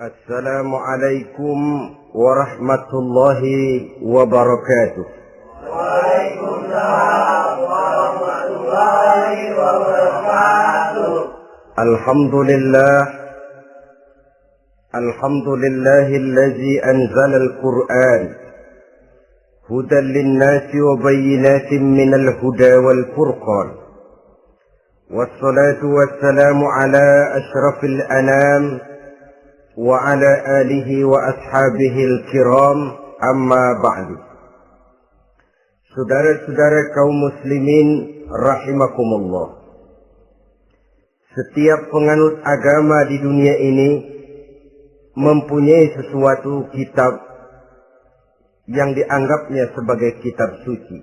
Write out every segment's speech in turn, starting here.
Assalamualaikum warahmatullahi wabarakatuh. Waalaikumsalam warahmatullahi wabarakatuh. Alhamdulillahilladzi anzala al-Qur'an hudan lin-nasi wa bayyinatin minal huda wal furqan. Wassalatu wassalamu ala asyrafil anam wa ala alihi wa ashabihil kiram, amma ba'du. Saudara-saudara kaum muslimin rahimakumullah. Setiap penganut agama di dunia ini mempunyai sesuatu kitab yang dianggapnya sebagai kitab suci.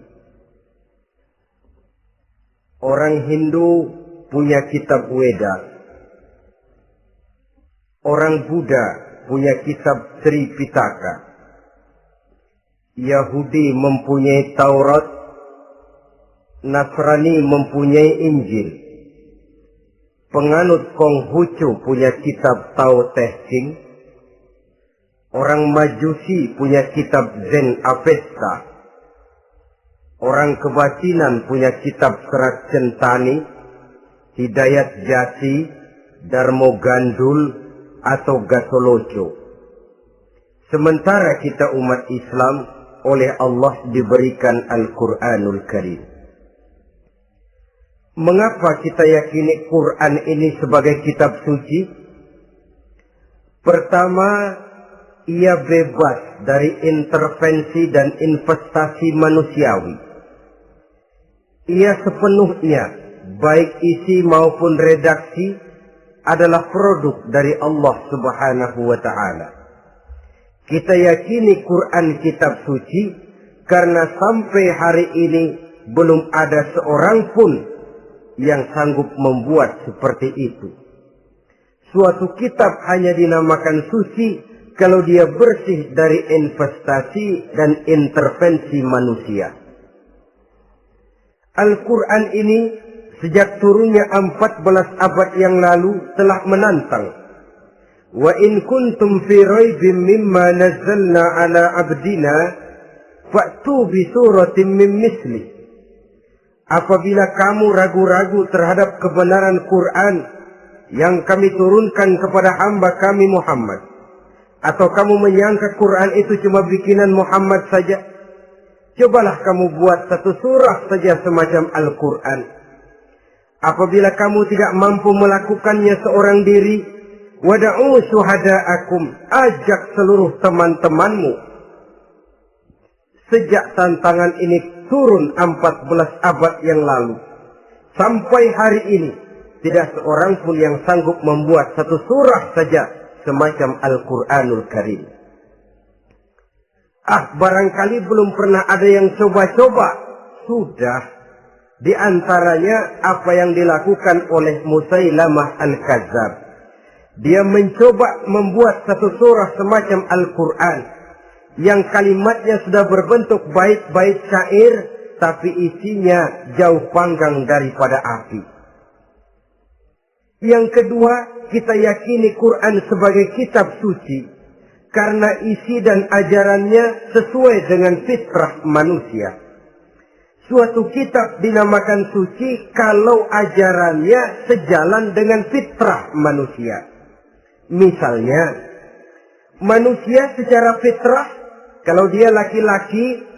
Orang Hindu punya kitab Weda. Orang Buddha punya kitab Sri Pitaka. Yahudi mempunyai Taurat. Nasrani mempunyai Injil. Penganut Konghucu punya kitab Tao Te Ching. Orang Majusi punya kitab Zen Avesta. Orang Kebatinan punya kitab Serat Centani, Hidayat Jati, Darmo Gandul, atau Gasoloco. Sementara kita umat Islam oleh Allah diberikan Al-Quranul Karim. Mengapa kita yakini Quran ini sebagai kitab suci? Pertama, ia bebas dari intervensi dan investasi manusiawi. Ia sepenuhnya, baik isi maupun redaksi, adalah produk dari Allah Subhanahu wa ta'ala. Kita yakini Quran kitab suci karena sampai hari ini belum ada seorang pun yang sanggup membuat seperti itu. Suatu kitab hanya dinamakan suci kalau dia bersih dari investasi dan intervensi manusia. Al-Quran ini sejak turunnya 14 abad yang lalu telah menantang. Wa in kuntum fi raibin mimma nazzalna ala abdina fa'tu bi suratin min misli. Apabila kamu ragu-ragu terhadap kebenaran Quran yang kami turunkan kepada hamba kami Muhammad, atau kamu menyangka Quran itu cuma bikinan Muhammad saja, cobalah kamu buat satu surah saja semacam Al-Quran. Apabila kamu tidak mampu melakukannya seorang diri, wada'u syuhada'akum, ajak seluruh teman-temanmu. Sejak tantangan ini turun 14 abad yang lalu, sampai hari ini, tidak seorang pun yang sanggup membuat satu surah saja semacam Al-Quranul Karim. Barangkali belum pernah ada yang coba-coba. Sudah. Di antaranya apa yang dilakukan oleh Musailamah Al-Kadzab. Dia mencoba membuat satu surah semacam Al-Quran yang kalimatnya sudah berbentuk bait-bait syair, tapi isinya jauh panggang daripada api. Yang kedua, kita yakini Quran sebagai kitab suci karena isi dan ajarannya sesuai dengan fitrah manusia. Suatu kitab dinamakan suci kalau ajarannya sejalan dengan fitrah manusia. Misalnya, manusia secara fitrah, kalau dia laki-laki,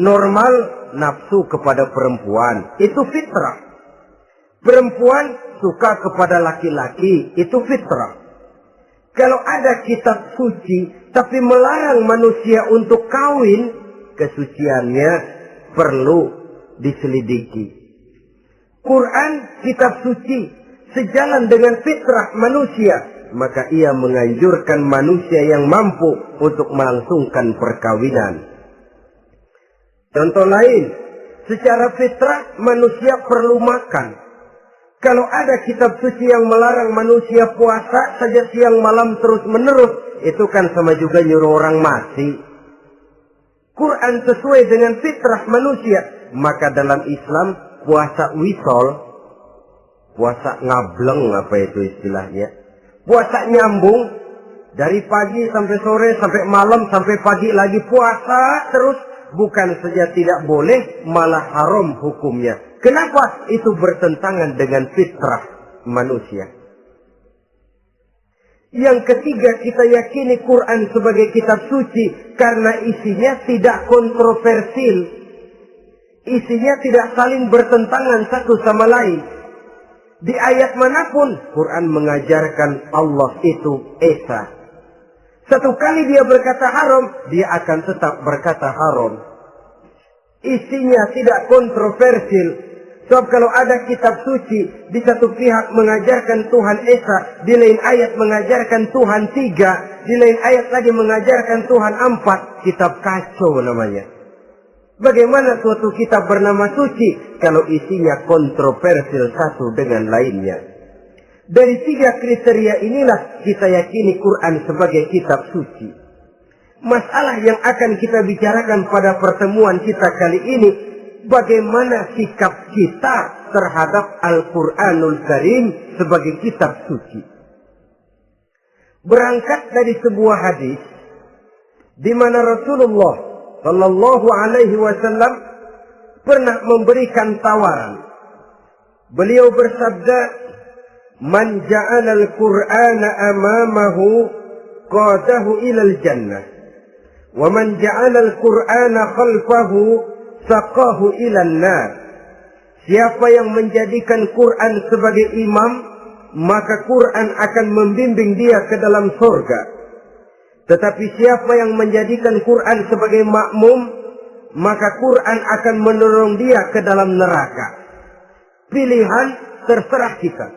normal nafsu kepada perempuan, itu fitrah. Perempuan suka kepada laki-laki, itu fitrah. Kalau ada kitab suci, tapi melarang manusia untuk kawin, kesuciannya perlu diselidiki. Quran kitab suci sejalan dengan fitrah manusia, maka ia menganjurkan manusia yang mampu untuk melangsungkan perkawinan. Contoh lain, secara fitrah manusia perlu makan. Kalau ada kitab suci yang melarang manusia puasa saja siang malam terus menerus, itu kan sama juga nyuruh orang mati. Quran sesuai dengan fitrah manusia. Maka dalam Islam puasa wisol, puasa ngableng, apa itu istilahnya, puasa nyambung, Dari pagi sampai sore, sampai malam, sampai pagi lagi puasa terus. Bukan saja tidak boleh, malah haram hukumnya. Kenapa? Itu bertentangan dengan fitrah manusia. Yang ketiga, kita yakini Quran sebagai kitab suci karena isinya tidak kontroversial. Isinya tidak saling bertentangan satu sama lain. Di ayat manapun, Quran mengajarkan Allah itu Esa. Satu kali dia berkata haram, dia akan tetap berkata haram. Isinya tidak kontroversial. Sebab kalau ada kitab suci, di satu pihak mengajarkan Tuhan Esa, di lain ayat mengajarkan Tuhan 3, di lain ayat lagi mengajarkan Tuhan 4, kitab kacau namanya. Bagaimana suatu kitab bernama suci kalau isinya kontroversial satu dengan lainnya? Dari 3 kriteria inilah kita yakini Quran sebagai kitab suci. Masalah yang akan kita bicarakan pada pertemuan kita kali ini, bagaimana sikap kita terhadap Al-Quranul Karim sebagai kitab suci. Berangkat dari sebuah hadis di mana Rasulullah Sallallahu Alaihi Wasallam pernah memberikan tawaran. Beliau bersabda, "Man ja'ala al-Qur'ana amamahu qadahu ilal jannah, wa man ja'ala al-Qur'ana khalfahu saqahu ilan nar." Siapa yang menjadikan Quran sebagai imam, maka Quran akan membimbing dia ke dalam surga. Tetapi siapa yang menjadikan Quran sebagai makmum, maka Quran akan mendorong dia ke dalam neraka. Pilihan terserah kita.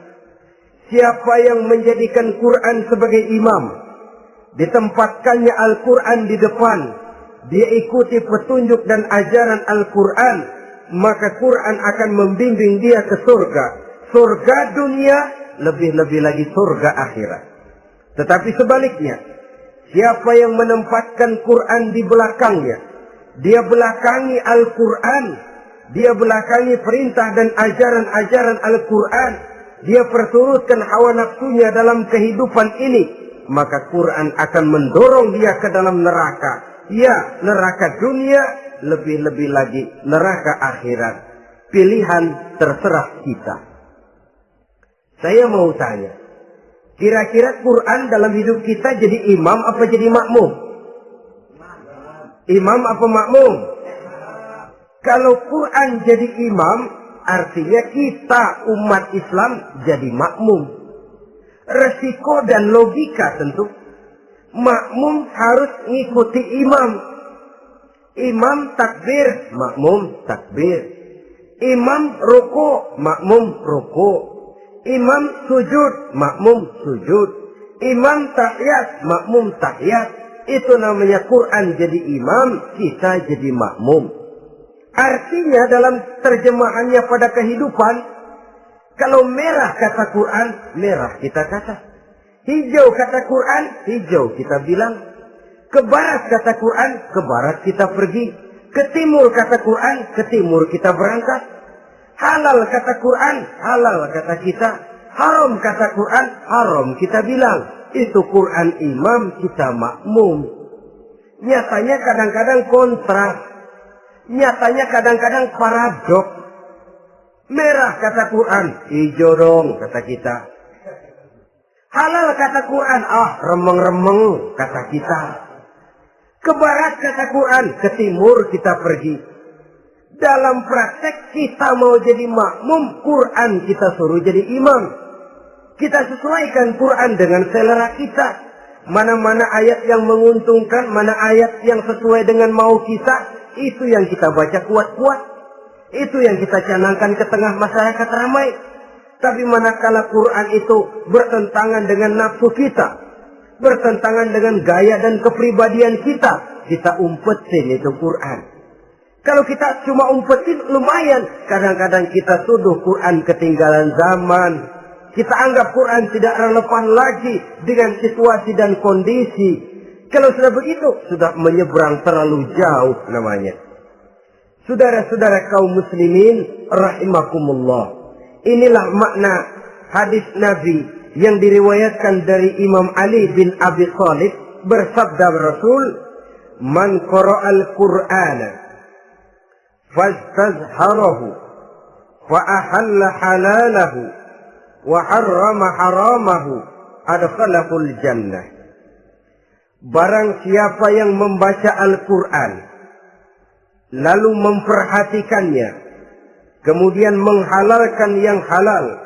Siapa yang menjadikan Quran sebagai imam, ditempatkannya Al-Quran di depan, dia ikuti petunjuk dan ajaran Al-Quran, maka Quran akan membimbing dia ke surga. Surga dunia, lebih-lebih lagi surga akhirat. Tetapi sebaliknya, siapa yang menempatkan Quran di belakangnya, dia belakangi Al-Quran, dia belakangi perintah dan ajaran-ajaran Al-Quran, dia perturutkan hawa nafsunya dalam kehidupan ini, maka Quran akan mendorong dia ke dalam neraka. Ya, neraka dunia, lebih-lebih lagi neraka akhirat. Pilihan terserah kita. Saya mau tanya, kira-kira Quran dalam hidup kita jadi imam apa jadi makmum? Imam apa makmum? Kalau Quran jadi imam, artinya kita umat Islam jadi makmum. Resiko dan logika tentu. Makmum harus ngikuti imam. Imam takbir, makmum takbir. Imam ruku, makmum ruku. Imam sujud, makmum sujud. Imam tahiyat, makmum tahiyat. Itu namanya Quran jadi imam, kita jadi makmum. Artinya dalam terjemahannya pada kehidupan, kalau merah kata Quran, merah kita kata. Hijau kata Quran, hijau kita bilang. Ke barat kata Quran, ke barat kita pergi. Ke timur kata Quran, ke timur kita berangkat. Halal kata Quran, halal kata kita. Haram kata Quran, haram kita bilang. Itu Quran imam, kita makmum. Nyatanya kadang-kadang kontras. Nyatanya kadang-kadang paradok. Merah kata Quran, hijau dong kata kita. Halal kata Quran, remeng-remeng kata kita. Ke barat kata Quran, ke timur kita pergi. Dalam praktek kita mau jadi makmum, Quran kita suruh jadi imam. Kita sesuaikan Quran dengan selera kita. Mana-mana ayat yang menguntungkan, mana ayat yang sesuai dengan mau kita, itu yang kita baca kuat-kuat. Itu yang kita canangkan ke tengah masyarakat ramai. Tapi manakala Quran itu bertentangan dengan nafsu kita, bertentangan dengan gaya dan kepribadian kita, kita umpetin itu Quran. Kalau kita cuma umpetin lumayan, kadang-kadang kita tuduh Quran ketinggalan zaman. Kita anggap Quran tidak relevan lagi dengan situasi dan kondisi. Kalau sudah begitu, sudah menyeberang terlalu jauh namanya. Saudara-saudara kaum muslimin rahimakumullah. Inilah makna hadis Nabi yang diriwayatkan dari Imam Ali bin Abi Thalib, bersabda Rasul, "Man qara'al Qur'ana fastazharahu fa ahalla halalahu wa harrama haramahu adkhalahul jannah." Barang siapa yang membaca Al-Quran lalu memperhatikannya, kemudian menghalalkan yang halal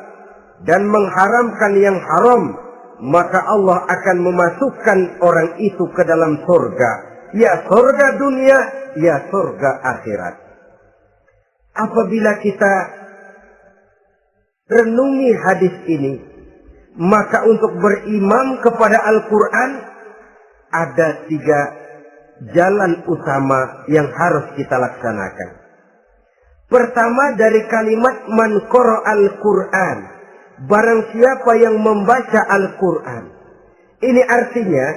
dan mengharamkan yang haram, maka Allah akan memasukkan orang itu ke dalam surga. Ya surga dunia, ya surga akhirat. Apabila kita renungi hadis ini, maka untuk berimam kepada Al-Quran ada 3 jalan utama yang harus kita laksanakan. Pertama, dari kalimat man qara'al Qur'an, barang siapa yang membaca Al-Quran. Ini artinya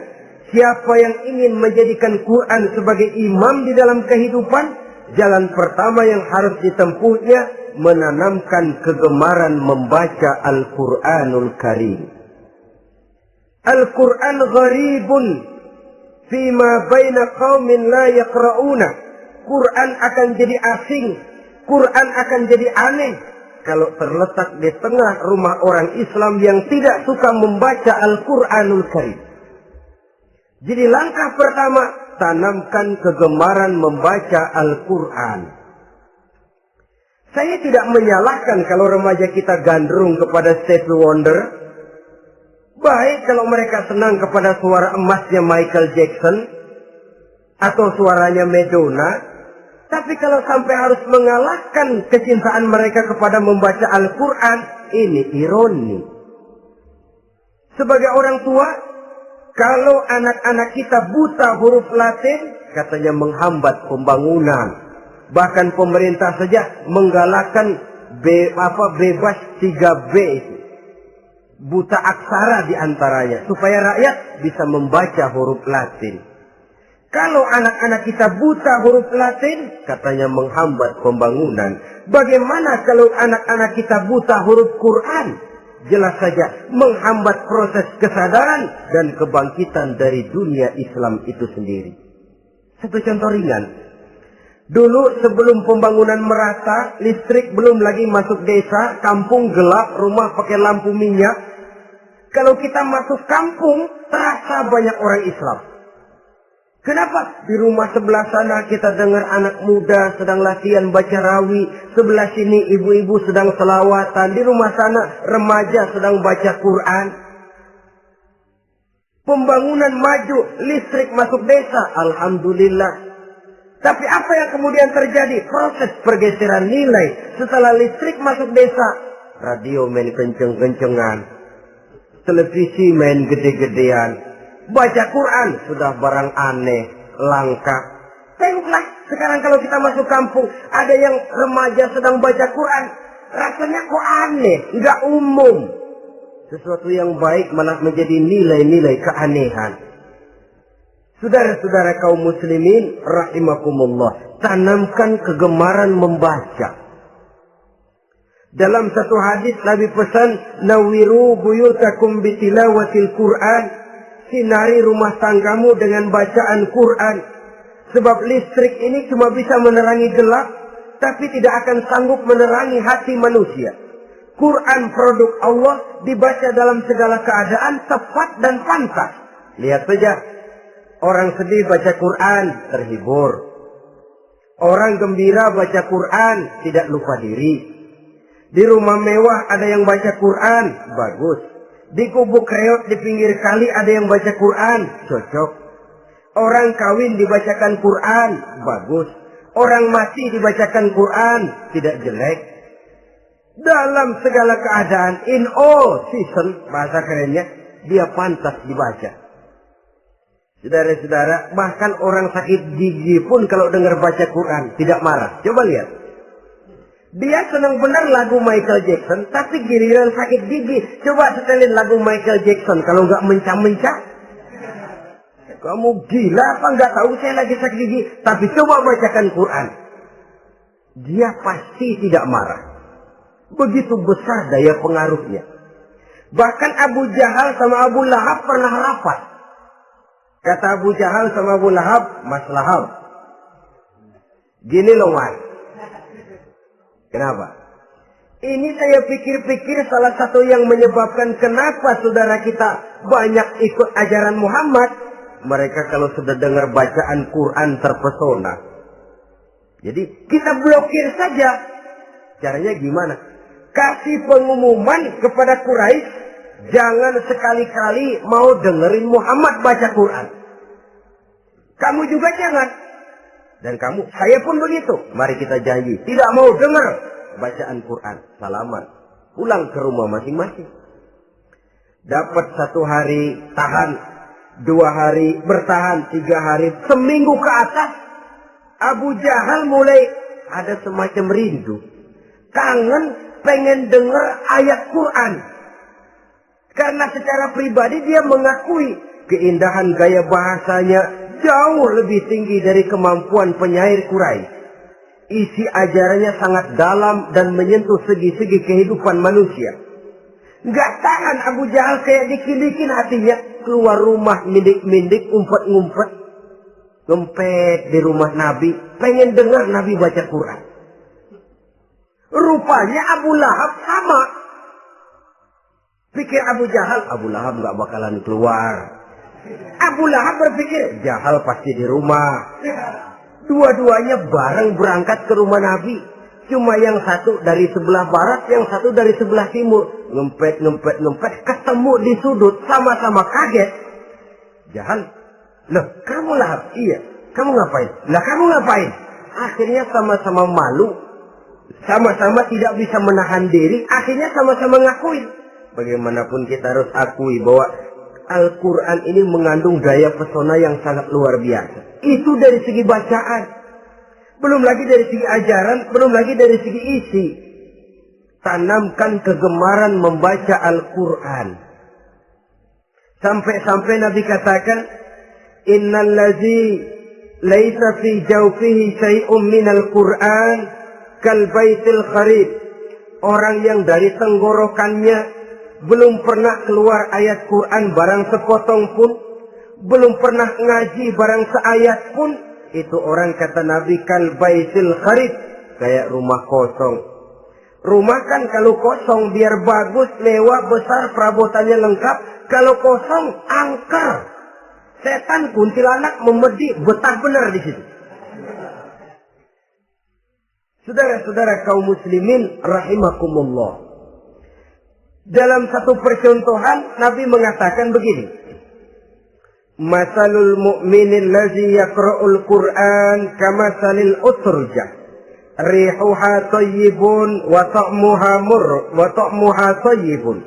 siapa yang ingin menjadikan Quran sebagai imam di dalam kehidupan, jalan pertama yang harus ditempuhnya menanamkan kegemaran membaca Al-Quranul Karim. Al-Quran gharibun fima baina qaumin la yaqra'una. Quran akan jadi asing, Quran akan jadi aneh kalau terletak di tengah rumah orang Islam yang tidak suka membaca Al-Quranul Karim. Jadi langkah pertama, tanamkan kegemaran membaca Al-Quran. Saya tidak menyalahkan kalau remaja kita gandrung kepada Stevie Wonder. Baik kalau mereka senang kepada suara emasnya Michael Jackson atau suaranya Madonna. Tapi kalau sampai harus mengalahkan kecintaan mereka kepada membaca Al-Quran, ini ironi. Sebagai orang tua, kalau anak-anak kita buta huruf Latin, katanya menghambat pembangunan. Bahkan pemerintah saja menggalakkan bebas 3B itu. Buta aksara diantaranya, supaya rakyat bisa membaca huruf Latin. Kalau anak-anak kita buta huruf Latin, katanya menghambat pembangunan. Bagaimana kalau anak-anak kita buta huruf Quran? Jelas saja menghambat proses kesadaran dan kebangkitan dari dunia Islam itu sendiri. Satu contoh ringan. Dulu sebelum pembangunan merata, listrik belum lagi masuk desa, kampung gelap, rumah pakai lampu minyak. Kalau kita masuk kampung, terasa banyak orang Islam. Kenapa? Di rumah sebelah sana kita dengar anak muda sedang latihan baca rawi. Sebelah sini ibu-ibu sedang selawatan. Di rumah sana remaja sedang baca Quran. Pembangunan maju, listrik masuk desa. Alhamdulillah. Tapi apa yang kemudian terjadi? Proses pergeseran nilai. Setelah listrik masuk desa, radio main kenceng-kencengan. Televisi main gede-gedean. Baca Quran sudah barang aneh, langka. Tengoklah sekarang kalau kita masuk kampung, ada yang remaja sedang baca Quran. Rasanya kok aneh, nggak umum. Sesuatu yang baik malah menjadi nilai-nilai keanehan. Saudara-saudara kaum muslimin rahimakumullah, tanamkan kegemaran membaca. Dalam satu hadis Nabi pesan, nawiru buyutakum bitilawatil Quran. Sinari rumah tanggamu dengan bacaan Quran. Sebab listrik ini cuma bisa menerangi gelap, tapi tidak akan sanggup menerangi hati manusia. Quran produk Allah dibaca dalam segala keadaan, tepat dan pantas. Lihat saja, orang sedih baca Quran, terhibur. Orang gembira baca Quran, tidak lupa diri. Di rumah mewah ada yang baca Quran, bagus. Di gubuk reot di pinggir kali ada yang baca Quran, cocok. Orang kawin dibacakan Quran, bagus. Orang mati dibacakan Quran, tidak jelek. Dalam segala keadaan, in all season, bahasa kerennya, dia pantas dibaca. Saudara-saudara, bahkan orang sakit gigi pun kalau dengar baca Quran, tidak marah. Coba lihat. Dia senang benar lagu Michael Jackson, tapi giliran sakit gigi. Coba setelin lagu Michael Jackson, kalau nggak mencah-mencah. Kamu gila apa nggak tahu saya lagi sakit gigi? Tapi coba bacakan Quran. Dia pasti tidak marah. Begitu besar daya pengaruhnya. Bahkan Abu Jahal sama Abu Lahab pernah rapat. Kata Abu Jahal sama Abu Lahab, Mas Lahab, gini loh Mas. Kenapa? Ini saya pikir-pikir salah satu yang menyebabkan kenapa saudara kita banyak ikut ajaran Muhammad. Mereka kalau sudah dengar bacaan Quran terpesona. Jadi kita blokir saja. Caranya gimana? Kasih pengumuman kepada Quraisy, jangan sekali-kali mau dengerin Muhammad baca Quran. Kamu juga jangan. Dan kamu, saya pun begitu. Mari kita janji, tidak mau dengar bacaan Quran. Salaman. Pulang ke rumah masing-masing. Dapat 1 hari tahan, 2 hari bertahan, 3 hari, seminggu ke atas. Abu Jahal mulai ada semacam rindu. Kangen pengen dengar ayat Quran. Karena secara pribadi dia mengakui keindahan gaya bahasanya jauh lebih tinggi dari kemampuan penyair Quraisy. Isi ajarannya sangat dalam dan menyentuh segi-segi kehidupan manusia. Nggak tahan Abu Jahal kayak dikilikin hatinya. Keluar rumah mindik-mindik, ngumpet-ngumpet. Ngempet di rumah Nabi. Pengen dengar Nabi baca Quran. Rupanya Abu Lahab sama. Pikir Abu Jahal, Abu Lahab nggak bakalan keluar. Abu Lahab berpikir, Jahal pasti di rumah. Dua-duanya bareng berangkat ke rumah Nabi. Cuma yang satu dari sebelah barat, yang satu dari sebelah timur. Ngempet, ketemu di sudut, sama-sama kaget. Jahal, loh kamu Lahab? Iya, kamu ngapain? Lah kamu ngapain? Akhirnya sama-sama malu, sama-sama tidak bisa menahan diri, akhirnya sama-sama ngakuin. Bagaimanapun kita harus akui bahwa Al-Quran ini mengandung daya pesona yang sangat luar biasa. Itu dari segi bacaan. Belum lagi dari segi ajaran, belum lagi dari segi isi. Tanamkan kegemaran membaca Al-Quran. Sampai-sampai Nabi katakan, Innal ladzi laisa fi jawfihi syai'un minal Quran kal baitil kharib. Orang yang dari tenggorokannya belum pernah keluar ayat Quran barang sepotong pun, belum pernah ngaji barang seayat pun, itu orang kata Nabi kal baitil kharib, kayak rumah kosong. Rumah kan kalau kosong biar bagus, mewah, besar, perabotannya lengkap. Kalau kosong, angker. Setan kuntilanak memedi, betah benar di situ. Saudara-saudara kaum muslimin rahimakumullah. Dalam satu percontohan Nabi mengatakan begini. Masalul mu'minil ladzi yaqra'ul Qur'an kamasalil utrujah. Rihuha thayyibun wa ta'muha murr wa ta'muha thayyibun.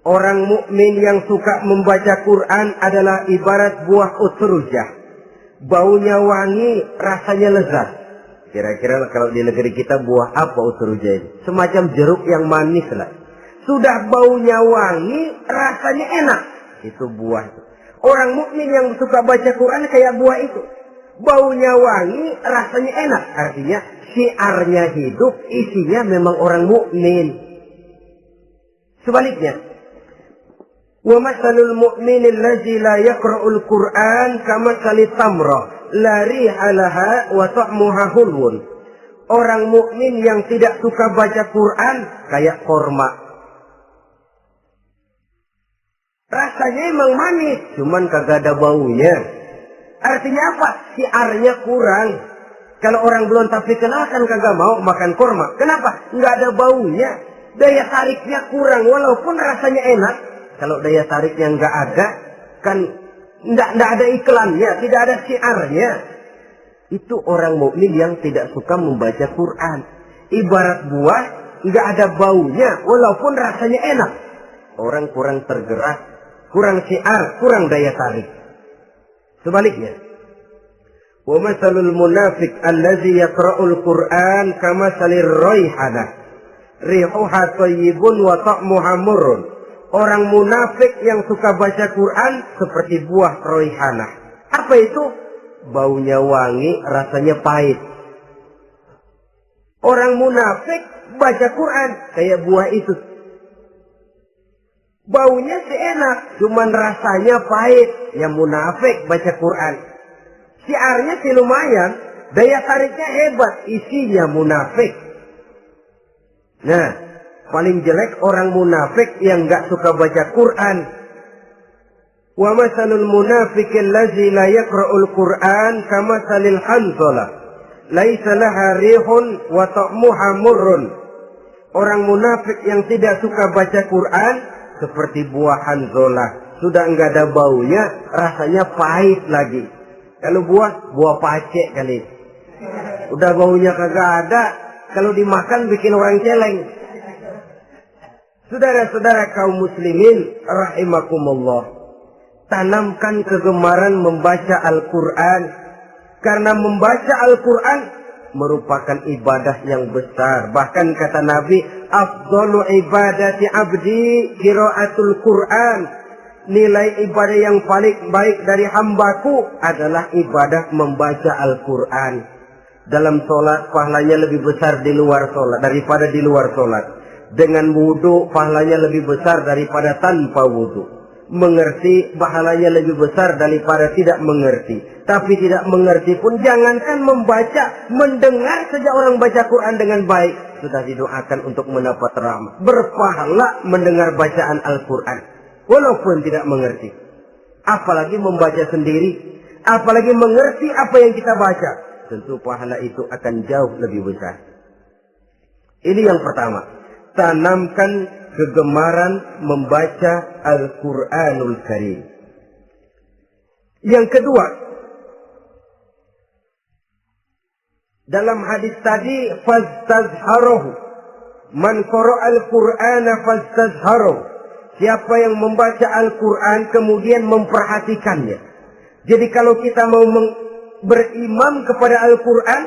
Orang mukmin yang suka membaca Quran adalah ibarat buah utrujah. Baunya wangi, rasanya lezat. Kira-kira kalau di negeri kita buah apa utrujah ini? Semacam jeruk yang manis lah. Sudah baunya wangi, rasanya enak. Itu buah itu. Orang mukmin yang suka baca Quran kayak buah itu. Baunya wangi, rasanya enak. Artinya syiarnya hidup, isinya memang orang mukmin. Sebaliknya, wa masalul mu'minil ladzi la yaqra'ul Qur'an kamasalit tamrah la riha laha wa ta'muha hulwun. Orang mukmin yang tidak suka baca Quran kayak korma. Rasanya emang manis, cuman kagak ada baunya. Artinya apa? Syiarnya kurang. Kalau orang belum tapi kenal kan kagak mau makan korma. Kenapa? Nggak ada baunya. Daya tariknya kurang, walaupun rasanya enak. Kalau daya tariknya nggak ada, kan nggak ada iklannya, tidak ada syiarnya. Itu orang mukmin yang tidak suka membaca Quran. Ibarat buah, nggak ada baunya, walaupun rasanya enak. Orang kurang tergerak, kurang syiar, kurang daya tarik. Sebaliknya, wa masalul munafiq allazi yaqra'ul Qur'an kamasalir raihanah rihuha thayyibun wa ta'muha murrun. Orang munafik yang suka baca Quran seperti buah raihanah. Apa itu? Baunya wangi, rasanya pahit. Orang munafik baca Quran kayak buah itu. Baunya sih enak, cuman rasanya pahit. Ya munafik baca Quran. Syiarnya sih lumayan, daya tariknya hebat, isinya munafik. Nah, paling jelek orang munafik yang gak suka baca Quran. Wa masalul munafiqil ladzi la yaqra'ul Qur'an kamasalil hanzalah laisa laha rihun wa ta'muha murrun. Orang munafik yang tidak suka baca Quran seperti buah hanzalah, sudah enggak ada baunya, rasanya pahit lagi. Kalau buah pacek kali. Udah baunya kagak ada, kalau dimakan bikin orang celeng. Saudara-saudara kaum muslimin rahimakumullah, tanamkan kegemaran membaca Al-Qur'an, karena membaca Al-Qur'an merupakan ibadah yang besar. Bahkan kata Nabi, afdalu ibadati abdi qiraatul Qur'an. Nilai ibadah yang paling baik dari hambaku adalah ibadah membaca Al-Qur'an. Dalam sholat pahalanya lebih besar di luar sholat daripada di luar sholat. Dengan wudu pahalanya lebih besar daripada tanpa wudu. Mengerti pahalanya lebih besar daripada tidak mengerti. Tapi tidak mengerti pun jangankan membaca, mendengar saja orang baca Quran dengan baik sudah didoakan untuk mendapat rahmat. Berpahala mendengar bacaan Al-Quran walaupun tidak mengerti. Apalagi membaca sendiri, apalagi mengerti apa yang kita baca, tentu pahala itu akan jauh lebih besar. Ini yang pertama, tanamkan kegemaran membaca Al-Quranul Karim. Yang kedua, dalam hadis tadi, fastazharuhu, man qara'al Qur'ana fastazharuhu. Siapa yang membaca Al-Quran kemudian memperhatikannya. Jadi kalau kita mau berimam kepada Al-Quran,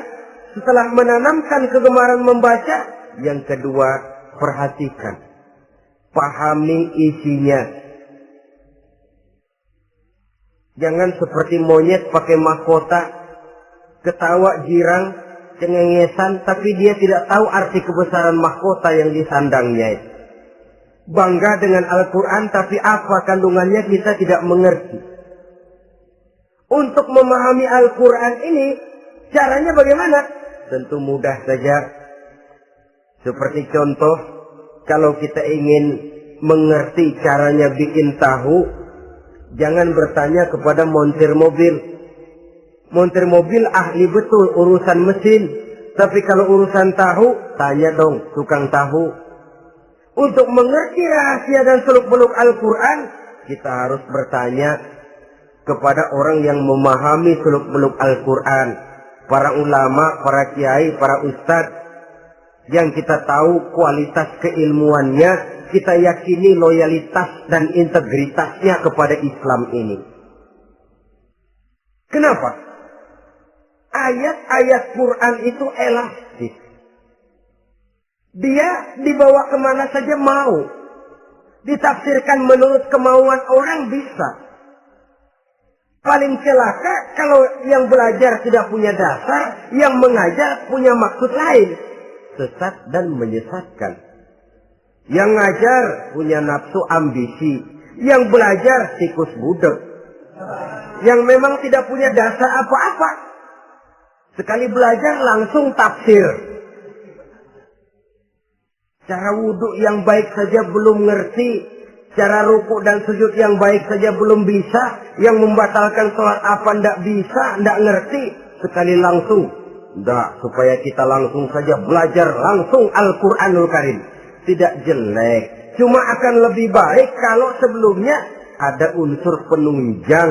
setelah menanamkan kegemaran membaca, yang kedua, perhatikan, pahami isinya. Jangan seperti monyet pakai mahkota, ketawa girang, cengengesan, tapi dia tidak tahu arti kebesaran mahkota yang disandangnya itu. Bangga dengan Al-Quran, tapi apa kandungannya kita tidak mengerti. Untuk memahami Al-Quran ini, caranya bagaimana? Tentu mudah saja. Seperti contoh, kalau kita ingin mengerti caranya bikin tahu, jangan bertanya kepada montir mobil. Montir mobil ahli betul urusan mesin. Tapi kalau urusan tahu, tanya dong tukang tahu. Untuk mengerti rahasia dan seluk-beluk Al-Quran, kita harus bertanya kepada orang yang memahami seluk-beluk Al-Quran. Para ulama, para kiai, para ustadz, yang kita tahu kualitas keilmuannya, kita yakini loyalitas dan integritasnya kepada Islam ini. Kenapa? Ayat-ayat Quran itu elastis. Dia dibawa kemana saja mau. Ditafsirkan menurut kemauan orang bisa. Paling celaka kalau yang belajar tidak punya dasar, yang mengajar punya maksud lain. Sesat dan menyesatkan. Yang ngajar punya nafsu ambisi. Yang belajar tikus budek. Yang memang tidak punya dasar apa-apa. Sekali belajar langsung tafsir. Cara wudhu yang baik saja belum ngerti. Cara rukuk dan sujud yang baik saja belum bisa. Yang membatalkan sholat apa ndak bisa, ndak ngerti. Sekali langsung. Ndak, supaya kita langsung saja belajar langsung Al-Quranul Karim. Tidak jelek. Cuma akan lebih baik kalau sebelumnya ada unsur penunjang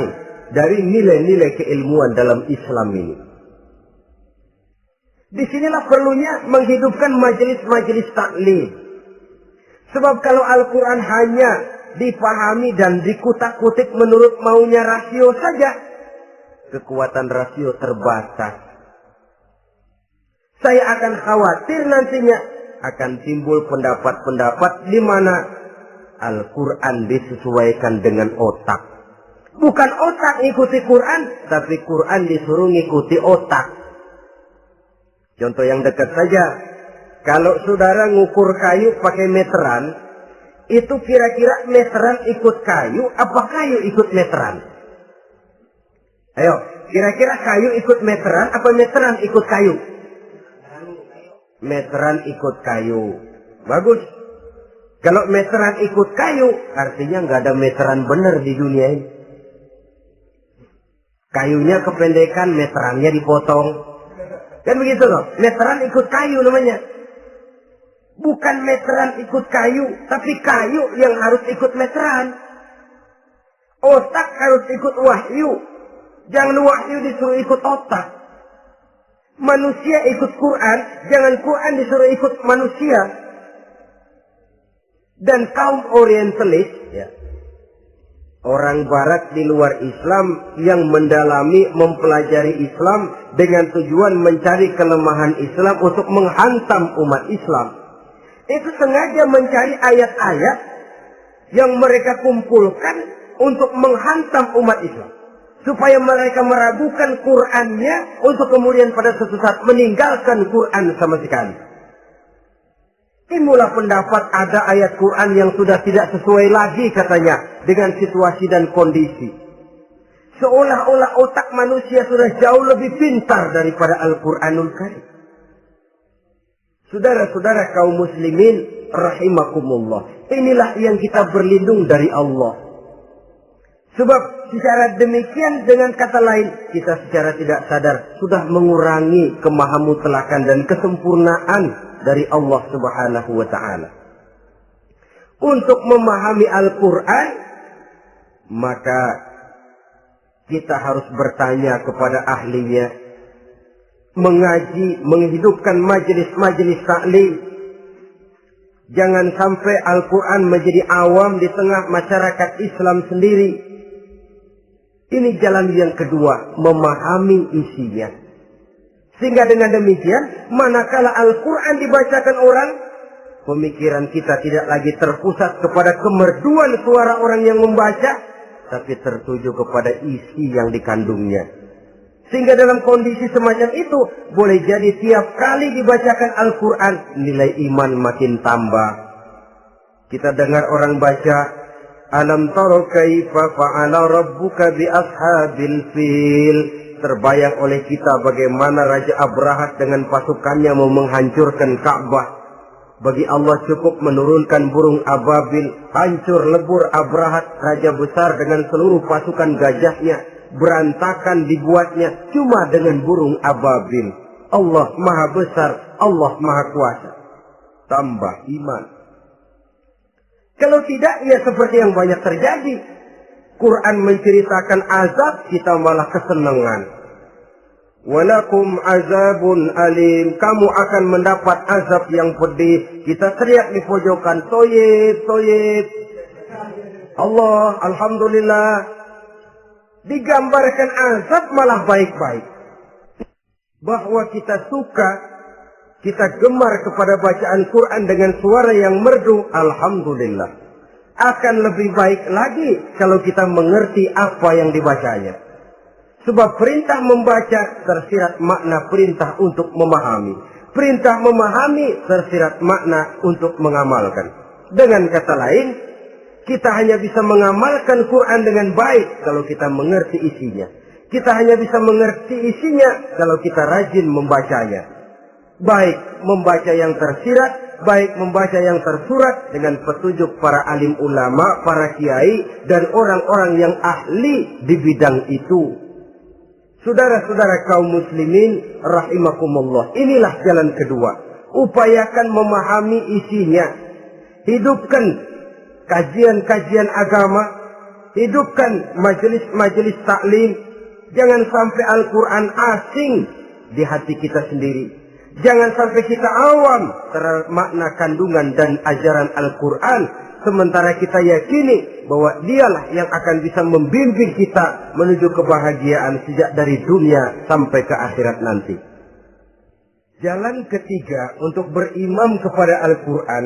dari nilai-nilai keilmuan dalam Islam ini. Disinilah perlunya menghidupkan majelis-majelis taklim. Sebab kalau Al-Quran hanya dipahami dan dikutak-kutik menurut maunya rasio saja, kekuatan rasio terbatas. Saya akan khawatir nantinya akan timbul pendapat-pendapat di mana Al-Quran disesuaikan dengan otak. Bukan otak ikuti Quran, tapi Quran disuruh ngikuti otak. Contoh yang dekat saja, kalau saudara ngukur kayu pakai meteran, itu kira-kira meteran ikut kayu, apa kayu ikut meteran? Ayo, kira-kira kayu ikut meteran, apa meteran ikut kayu? Meteran ikut kayu. Bagus. Kalau meteran ikut kayu, artinya nggak ada meteran benar di dunia ini. Kayunya kependekan, meterannya dipotong. Kan begitu loh. Meteran ikut kayu namanya. Bukan meteran ikut kayu, tapi kayu yang harus ikut meteran. Otak harus ikut wahyu. Jangan wahyu disuruh ikut otak. Manusia ikut Quran, jangan Quran disuruh ikut manusia. Dan kaum orientalis, ya, orang barat di luar Islam yang mendalami, mempelajari Islam dengan tujuan mencari kelemahan Islam untuk menghantam umat Islam. Itu sengaja mencari ayat-ayat yang mereka kumpulkan untuk menghantam umat Islam. Supaya mereka meragukan Qur'annya untuk kemudian pada suatu saat meninggalkan Qur'an sama sekali. Timbullah pendapat ada ayat Qur'an yang sudah tidak sesuai lagi katanya dengan situasi dan kondisi. Seolah-olah otak manusia sudah jauh lebih pintar daripada Al-Qur'anul Karim. Saudara-saudara kaum muslimin rahimakumullah. Inilah yang kita berlindung dari Allah. Sebab secara demikian dengan kata lain kita secara tidak sadar sudah mengurangi kemahamutlakan dan kesempurnaan dari Allah Subhanahu wa taala. Untuk memahami Al-Qur'an maka kita harus bertanya kepada ahlinya, mengaji, menghidupkan majelis-majelis taklim. Jangan sampai Al-Quran menjadi awam di tengah masyarakat Islam sendiri. Ini jalan yang kedua, memahami isinya. Sehingga dengan demikian, manakala Al-Quran dibacakan orang, pemikiran kita tidak lagi terpusat kepada kemerduan suara orang yang membaca, tapi tertuju kepada isi yang dikandungnya. Sehingga dalam kondisi semacam itu, boleh jadi tiap kali dibacakan Al-Quran, nilai iman makin tambah. Kita dengar orang baca, Alam taro kaifa fa'ala rabbuka bi ashabil fil. Terbayang oleh kita bagaimana Raja Abrahat dengan pasukannya mau menghancurkan Ka'bah. Bagi Allah cukup menurunkan burung ababil, hancur lebur Abrahat, raja besar dengan seluruh pasukan gajahnya. Berantakan dibuatnya cuma dengan burung ababil. Allah maha besar, Allah maha kuasa. Tambah iman. Kalau tidak, ya seperti yang banyak terjadi. Quran menceritakan azab, kita malah kesenangan. Walakum azabun alim. Kamu akan mendapat azab yang pedih. Kita teriak di pojokan, toyib, toyib. Allah, alhamdulillah. Digambarkan azab malah baik-baik. Bahwa kita suka, kita gemar kepada bacaan Quran dengan suara yang merdu, alhamdulillah. Akan lebih baik lagi kalau kita mengerti apa yang dibacanya. Sebab perintah membaca tersirat makna perintah untuk memahami. Perintah memahami tersirat makna untuk mengamalkan. Dengan kata lain, kita hanya bisa mengamalkan Quran dengan baik kalau kita mengerti isinya. Kita hanya bisa mengerti isinya kalau kita rajin membacanya. Baik membaca yang tersirat, baik membaca yang tersurat dengan petunjuk para alim ulama, para kiai, dan orang-orang yang ahli di bidang itu. Saudara-saudara kaum muslimin rahimakumullah, inilah jalan kedua. Upayakan memahami isinya. Hidupkan kajian-kajian agama. Hidupkan majelis-majelis taklim. Jangan sampai Al-Quran asing di hati kita sendiri. Jangan sampai kita awam terhadap makna kandungan dan ajaran Al-Quran. Sementara kita yakini bahwa dialah yang akan bisa membimbing kita menuju kebahagiaan sejak dari dunia sampai ke akhirat nanti. Jalan ketiga untuk berimam kepada Al-Quran,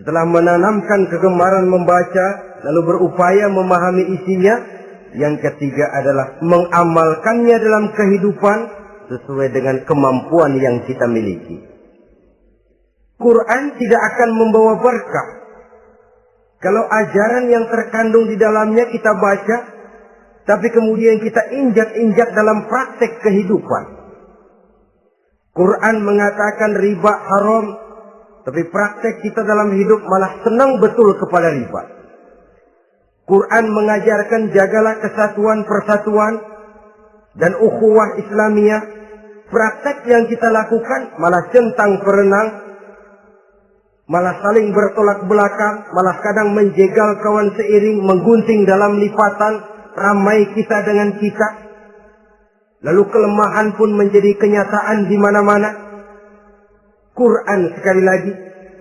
setelah menanamkan kegemaran membaca, lalu berupaya memahami isinya, yang ketiga adalah mengamalkannya dalam kehidupan sesuai dengan kemampuan yang kita miliki. Quran tidak akan membawa berkah Kalau ajaran yang terkandung di dalamnya kita baca, tapi kemudian kita injak-injak dalam praktek kehidupan. Quran mengatakan riba haram, tapi praktek kita dalam hidup malah senang betul kepada riba. Quran mengajarkan jagalah kesatuan persatuan dan ukhuwah Islamiyah. Praktek yang kita lakukan malah centang perenang, malah saling bertolak belakang, malah kadang menjegal kawan seiring, menggunting dalam lipatan, ramai kita dengan kita. Lalu kelemahan pun menjadi kenyataan di mana-mana. Quran sekali lagi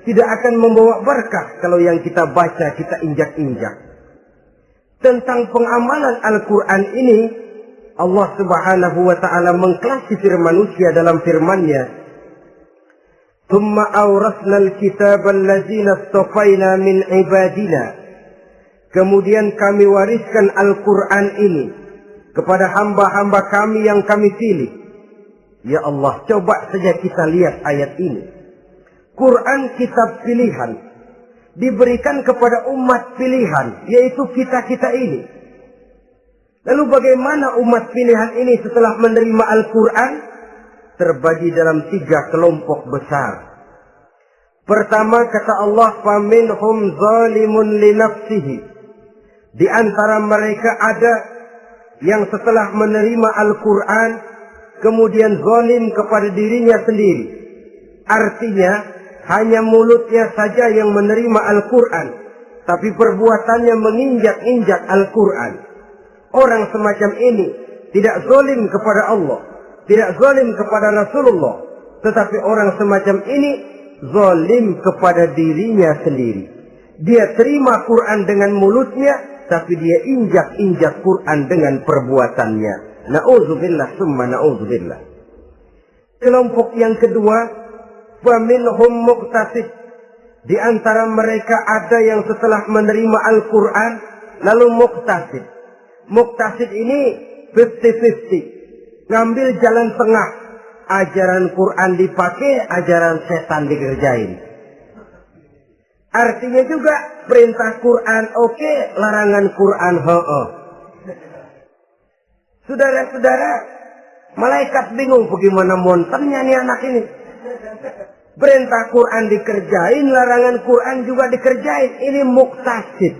tidak akan membawa berkah kalau yang kita baca kita injak-injak. Tentang pengamalan Al-Quran ini, Allah Subhanahu wa ta'ala mengklasifikasi manusia dalam firman-Nya. Tsumma awrasna al-kitaba allazina istafaina min ibadina. Kemudian kami wariskan Al-Quran ini kepada hamba-hamba kami yang kami pilih. Ya Allah, coba saja kita lihat ayat ini. Quran kitab pilihan, diberikan kepada umat pilihan, yaitu kita-kita ini. Lalu bagaimana umat pilihan ini setelah menerima Al-Quran? Terbagi dalam 3 kelompok besar. Pertama kata Allah, فَمِنْهُمْ ظَالِمٌ لِنَفْسِهِ. Di antara mereka ada yang setelah menerima Al-Quran, kemudian zalim kepada dirinya sendiri. Artinya, hanya mulutnya saja yang menerima Al-Quran, tapi perbuatannya menginjak-injak Al-Quran. Orang semacam ini tidak zalim kepada Allah, tidak zalim kepada Rasulullah, tetapi orang semacam ini zalim kepada dirinya sendiri. Dia terima Quran dengan mulutnya, tapi dia injak-injak Quran dengan perbuatannya. Na'udzubillah summa na'udzubillah. Kelompok yang kedua, faminhum muqtasid. Di antara mereka ada yang setelah menerima Al-Quran lalu muqtasid. Muqtasid ini 50-50. Ngambil jalan tengah. Ajaran Quran dipakai, ajaran setan dikerjain. Artinya juga perintah Quran oke, larangan Quran ho-oh. Saudara-saudara, malaikat bingung bagaimana monternya nih anak ini. Perintah Quran dikerjain, larangan Quran juga dikerjain. Ini muqtasid.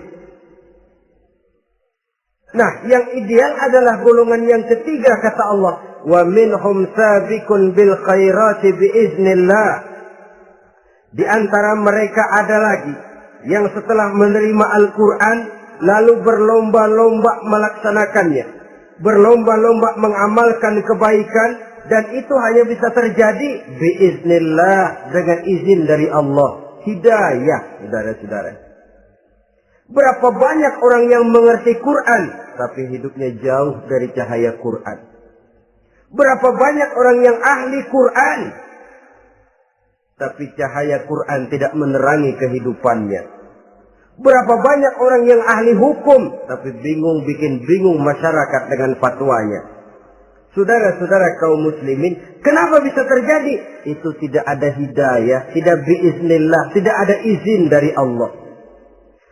Nah, yang ideal adalah golongan yang ketiga kata Allah, wa minhum sabiqun bil khairati biiznillah. Di antara mereka ada lagi yang setelah menerima Al-Quran lalu berlomba-lomba melaksanakannya, berlomba-lomba mengamalkan kebaikan, dan itu hanya bisa terjadi biiznillah, dengan izin dari Allah. Hidayah, saudara-saudara. Berapa banyak orang yang mengerti Quran, tapi hidupnya jauh dari cahaya Quran. Berapa banyak orang yang ahli Quran, tapi cahaya Quran tidak menerangi kehidupannya. Berapa banyak orang yang ahli hukum, tapi bikin bingung masyarakat dengan fatwanya. Saudara-saudara kaum muslimin, kenapa bisa terjadi? Itu tidak ada hidayah, tidak biiznillah, tidak ada izin dari Allah.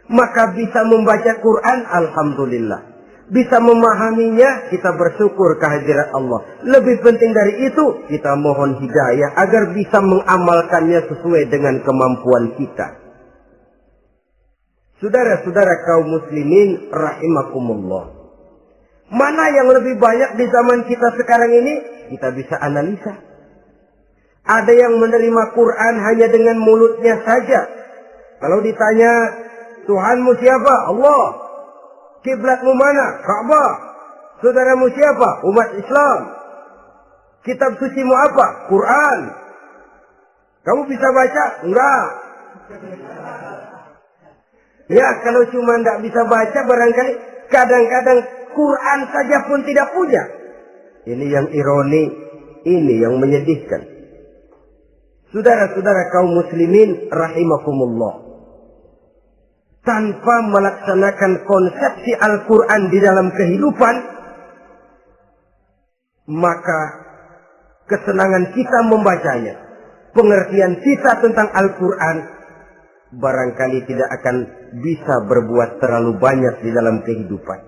Maka bisa membaca Quran, alhamdulillah. Bisa memahaminya, kita bersyukur kehadirat Allah. Lebih penting dari itu, kita mohon hidayah agar bisa mengamalkannya sesuai dengan kemampuan kita. Saudara-saudara kaum muslimin rahimakumullah. Mana yang lebih banyak di zaman kita sekarang ini? Kita bisa analisa. Ada yang menerima Quran hanya dengan mulutnya saja. Kalau ditanya, Tuhanmu siapa? Allah. Kiblatmu mana? Ka'bah. Saudaramu siapa? Umat Islam. Kitab sucimu apa? Quran. Kamu bisa baca? Enggak. Ya, kalau cuma enggak bisa baca, barangkali kadang-kadang Quran saja pun tidak punya. Ini yang ironi, ini yang menyedihkan. Saudara-saudara kaum muslimin rahimakumullah. Tanpa melaksanakan konsepsi Al-Quran di dalam kehidupan, maka kesenangan kita membacanya, pengertian kita tentang Al-Quran barangkali tidak akan bisa berbuat terlalu banyak di dalam kehidupan.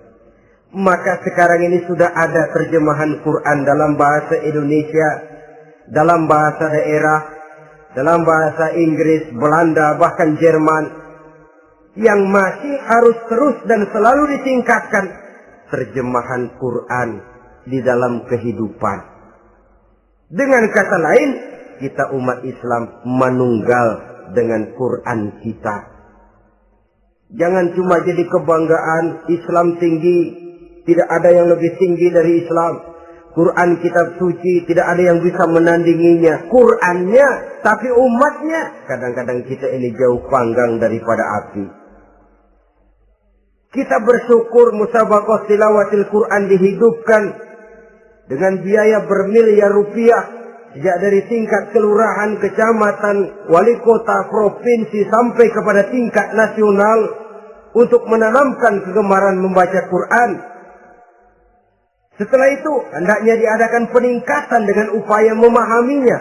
Maka sekarang ini sudah ada terjemahan Quran dalam bahasa Indonesia, dalam bahasa daerah, dalam bahasa Inggris, Belanda, bahkan Jerman, yang masih harus terus dan selalu ditingkatkan terjemahan Quran di dalam kehidupan. Dengan kata lain, kita umat Islam menunggal dengan Quran kita. Jangan cuma jadi kebanggaan Islam tinggi, tidak ada yang lebih tinggi dari Islam. Quran kitab suci, tidak ada yang bisa menandinginya. Qurannya, tapi umatnya, kadang-kadang kita ini jauh panggang daripada api. Kita bersyukur musabaqah tilawatil Quran dihidupkan dengan biaya bermiliar rupiah, sejak dari tingkat kelurahan, kecamatan, wali kota, provinsi, sampai kepada tingkat nasional, untuk menanamkan kegemaran membaca Quran. Setelah itu, hendaknya diadakan peningkatan dengan upaya memahaminya.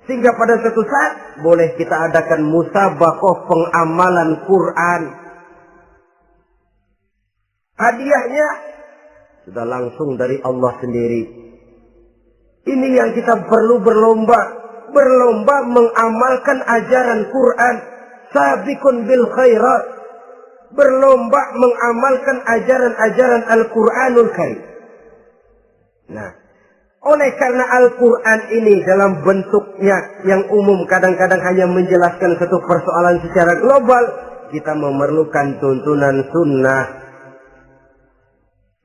Sehingga pada suatu saat, boleh kita adakan musabaqah pengamalan Quran. Hadiahnya sudah langsung dari Allah sendiri. Ini yang kita perlu berlomba mengamalkan ajaran Quran. Sabiqun bil khairat, berlomba mengamalkan ajaran-ajaran Al-Quranul Karim. Nah, oleh karena Al-Quran ini dalam bentuknya yang umum kadang-kadang hanya menjelaskan satu persoalan secara global, kita memerlukan tuntunan sunnah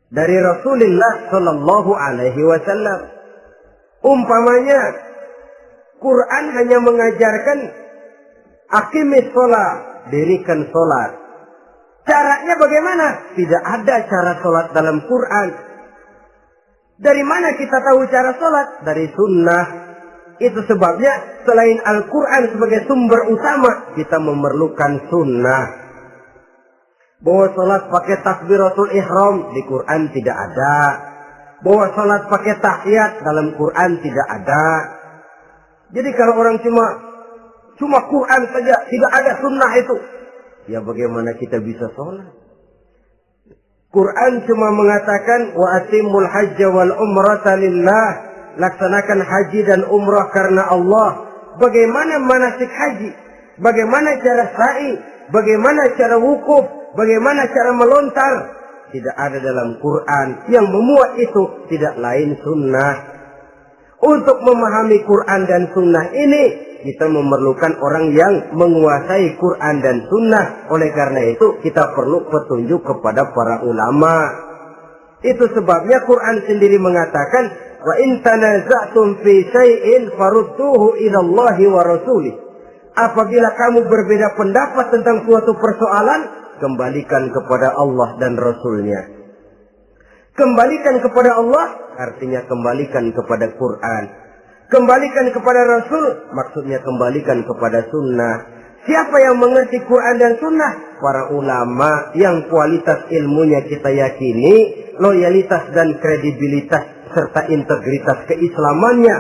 dari Rasulullah Sallallahu Alaihi Wasallam. Umpamanya, Quran hanya mengajarkan aqimis sholat, dirikan sholat. Caranya bagaimana? Tidak ada cara sholat dalam Quran. Dari mana kita tahu cara sholat? Dari sunnah. Itu sebabnya selain Al-Quran sebagai sumber utama, kita memerlukan sunnah. Bahwa sholat pakai takbiratul ihram di Quran tidak ada. Bahwa sholat pakai tahiyat dalam Quran tidak ada. Jadi kalau orang cuma Quran saja, tidak ada sunnah itu, ya bagaimana kita bisa sholat? Quran cuma mengatakan wa atimul hajja wal umrata lillah, laksanakan haji dan umrah karena Allah. Bagaimana manasik haji? Bagaimana cara sa'i? Bagaimana cara wukuf? Bagaimana cara melontar? Tidak ada dalam Quran. Yang memuat itu tidak lain sunnah. Untuk memahami Quran dan sunnah ini, kita memerlukan orang yang menguasai Quran dan sunnah. Oleh karena itu, kita perlu petunjuk kepada para ulama. Itu sebabnya Quran sendiri mengatakan, wa in tanaza'tum fi syai'in farudduhu ila Allahi wa rasulih. Apabila kamu berbeda pendapat tentang suatu persoalan, kembalikan kepada Allah dan Rasulnya. Kembalikan kepada Allah artinya kembalikan kepada Quran. Kembalikan kepada Rasul maksudnya kembalikan kepada sunnah. Siapa yang mengerti Quran dan sunnah? Para ulama yang kualitas ilmunya kita yakini, loyalitas dan kredibilitas serta integritas keislamannya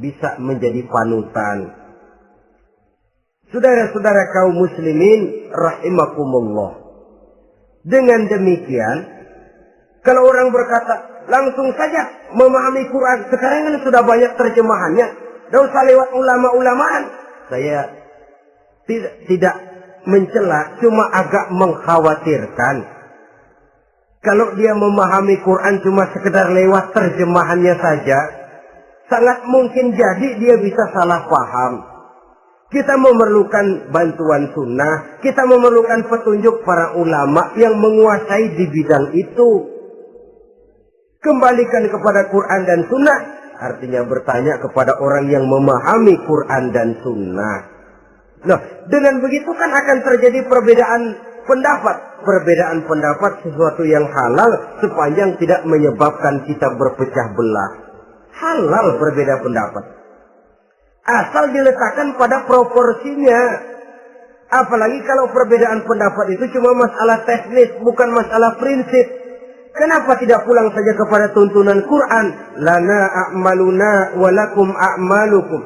bisa menjadi panutan. Saudara-saudara kaum muslimin rahimakumullah. Dengan demikian, kalau orang berkata, langsung saja memahami Quran. Sekarang kan sudah banyak terjemahannya. Tidak usah lewat ulama-ulamaan. Saya tidak mencela, cuma agak mengkhawatirkan. Kalau dia memahami Quran cuma sekedar lewat terjemahannya saja, sangat mungkin jadi dia bisa salah paham. Kita memerlukan bantuan sunnah. Kita memerlukan petunjuk para ulama yang menguasai di bidang itu. Kembalikan kepada Quran dan sunnah artinya bertanya kepada orang yang memahami Quran dan sunnah. Nah, dengan begitu kan akan terjadi perbedaan pendapat. Perbedaan pendapat sesuatu yang halal sepanjang tidak menyebabkan kita berpecah belah. Halal berbeda pendapat. Asal diletakkan pada proporsinya. Apalagi kalau perbedaan pendapat itu cuma masalah teknis, bukan masalah prinsip. Kenapa tidak pulang saja kepada tuntunan Quran? Lana a'maluna walakum a'malukum.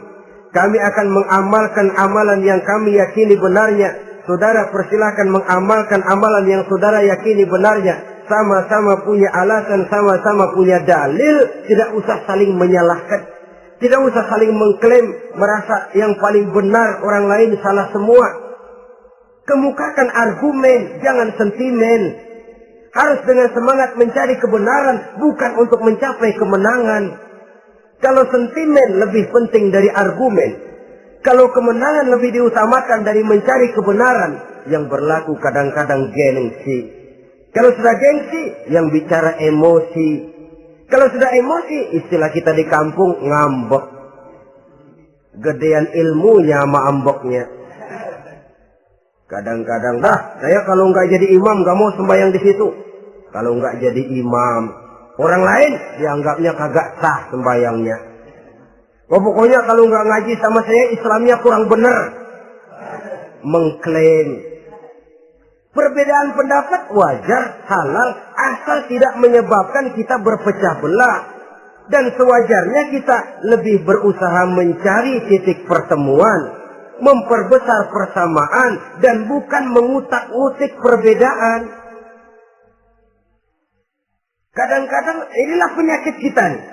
Kami akan mengamalkan amalan yang kami yakini benarnya. Saudara persilahkan mengamalkan amalan yang saudara yakini benarnya. Sama-sama punya alasan, sama-sama punya dalil. Tidak usah saling menyalahkan. Tidak usah saling mengklaim, merasa yang paling benar, orang lain salah semua. Kemukakan argumen, jangan sentimen. Harus dengan semangat mencari kebenaran, bukan untuk mencapai kemenangan. Kalau sentimen lebih penting dari argumen, kalau kemenangan lebih diutamakan dari mencari kebenaran, yang berlaku kadang-kadang gengsi. Kalau sudah gengsi, yang bicara emosi. Kalau sudah emosi, istilah kita di kampung, ngambek. Gedean ilmunya sama amboknya. Kadang-kadang, saya kalau nggak jadi imam, nggak mau sembahyang di situ. Kalau nggak jadi imam, orang lain dianggapnya kagak sah sembayangnya. Pokoknya kalau nggak ngaji sama saya, Islamnya kurang bener. Mengklaim. Perbedaan pendapat wajar, halal, asal tidak menyebabkan kita berpecah belah. Dan sewajarnya kita lebih berusaha mencari titik pertemuan, memperbesar persamaan, dan bukan mengutak-utik perbedaan. Kadang-kadang inilah penyakit kita nih.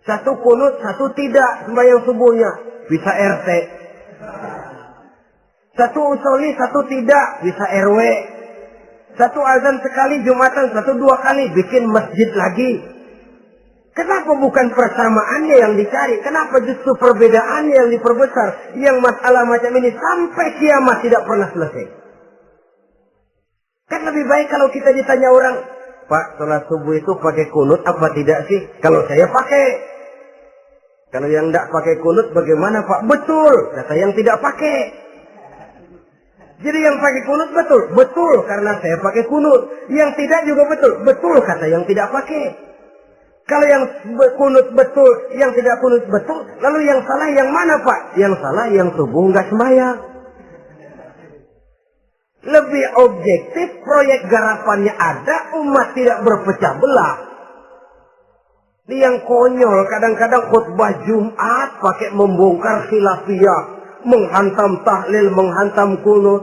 Satu kunut, satu tidak sembahyang subuhnya. Bisa RT. Satu usoli, satu tidak. Bisa RW. Satu azan sekali Jumatan, satu dua kali. Bikin masjid lagi. Kenapa bukan persamaannya yang dicari? Kenapa justru perbedaannya yang diperbesar? Yang masalah macam ini sampai kiamat tidak pernah selesai. Kan lebih baik kalau kita ditanya orang, Pak, sholat subuh itu pakai kunut apa tidak sih? Kalau saya pakai. Kalau yang tidak pakai kunut bagaimana Pak? Betul, kata yang tidak pakai. Jadi yang pakai kunut betul? Betul, karena saya pakai kunut. Yang tidak juga betul? Betul, kata yang tidak pakai. Kalau yang kunut betul, yang tidak kunut betul, lalu yang salah yang mana Pak? Yang salah yang subuh nggak sembahyang. Lebih objektif, proyek garapannya ada, umat tidak berpecah belah. Yang konyol, kadang-kadang khutbah Jumat pakai membongkar khilafiyah, menghantam tahlil, menghantam kunut.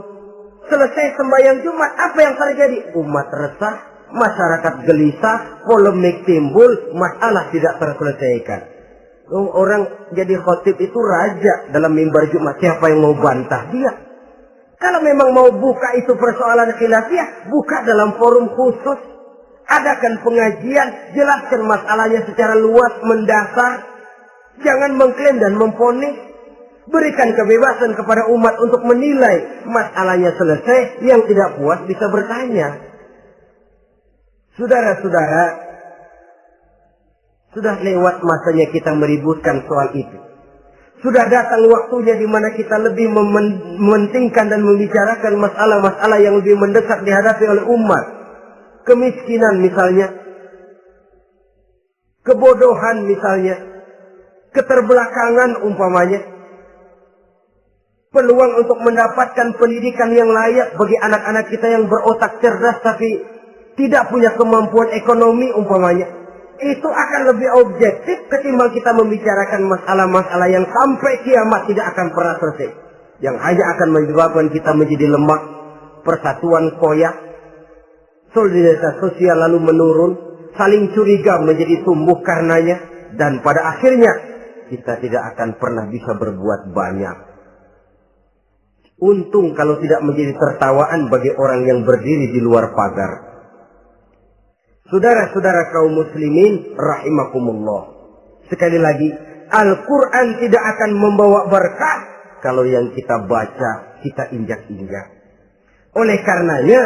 Selesai sembahyang Jumat, apa yang terjadi? Umat resah, masyarakat gelisah, polemik timbul, masalah tidak terselesaikan. Orang jadi khotib itu raja dalam mimbar Jumat, siapa yang mau bantah dia? Kalau memang mau buka itu persoalan khilafiyah, buka dalam forum khusus. Adakan pengajian, jelaskan masalahnya secara luas, mendasar. Jangan mengklaim dan memponis. Berikan kebebasan kepada umat untuk menilai masalahnya selesai. Yang tidak puas bisa bertanya. Saudara-saudara, sudah lewat masanya kita meributkan soal itu. Sudah datang waktunya di mana kita lebih mementingkan dan membicarakan masalah-masalah yang lebih mendesak dihadapi oleh umat. Kemiskinan misalnya, kebodohan misalnya, keterbelakangan umpamanya, peluang untuk mendapatkan pendidikan yang layak bagi anak-anak kita yang berotak cerdas tapi tidak punya kemampuan ekonomi umpamanya. Itu akan lebih objektif ketimbang kita membicarakan masalah-masalah yang sampai kiamat tidak akan pernah selesai. Yang hanya akan menyebabkan kita menjadi lemah, persatuan koyak, solidaritas sosial lalu menurun, saling curiga menjadi tumbuh karenanya, dan pada akhirnya kita tidak akan pernah bisa berbuat banyak. Untung kalau tidak menjadi tertawaan bagi orang yang berdiri di luar pagar. Saudara-saudara kaum muslimin rahimakumullah. Sekali lagi, Al-Quran tidak akan membawa berkah kalau yang kita baca, kita injak-injak. Oleh karenanya,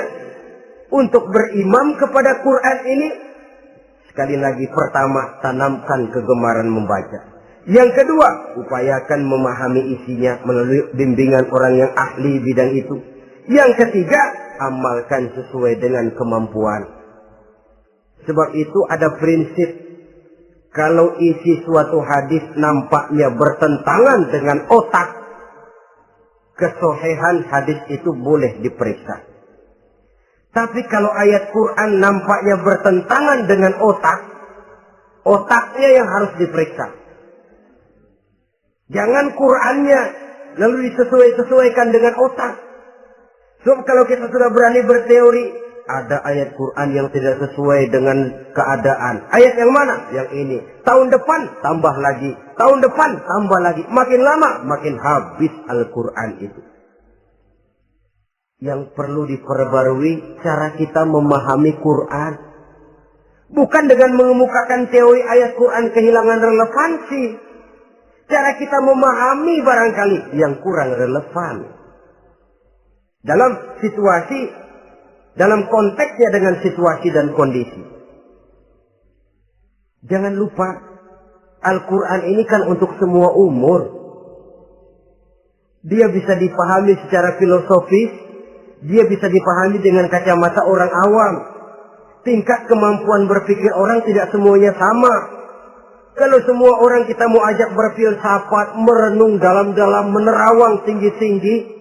untuk berimam kepada Quran ini, sekali lagi pertama, tanamkan kegemaran membaca. Yang kedua, upayakan memahami isinya melalui bimbingan orang yang ahli bidang itu. Yang ketiga, amalkan sesuai dengan kemampuan. Sebab itu ada prinsip, kalau isi suatu hadis nampaknya bertentangan dengan otak, kesohihan hadis itu boleh diperiksa. Tapi kalau ayat Quran nampaknya bertentangan dengan otak, otaknya yang harus diperiksa. Jangan Qur'annya lalu disesuaikan dengan otak. Sebab kalau kita sudah berani berteori, ada ayat Quran yang tidak sesuai dengan keadaan. Ayat yang mana? Yang ini. Tahun depan tambah lagi. Tahun depan tambah lagi. Makin lama makin habis Al-Quran itu. Yang perlu diperbarui cara kita memahami Quran. Bukan dengan mengemukakan teori ayat Quran kehilangan relevansi. Cara kita memahami barangkali yang kurang relevan. Dalam situasi, dalam konteksnya dengan situasi dan kondisi. Jangan lupa, Al-Quran ini kan untuk semua umur. Dia bisa dipahami secara filosofis, dia bisa dipahami dengan kacamata orang awam. Tingkat kemampuan berpikir orang tidak semuanya sama. Kalau semua orang kita mau ajak berfilsafat, merenung dalam-dalam, menerawang tinggi-tinggi,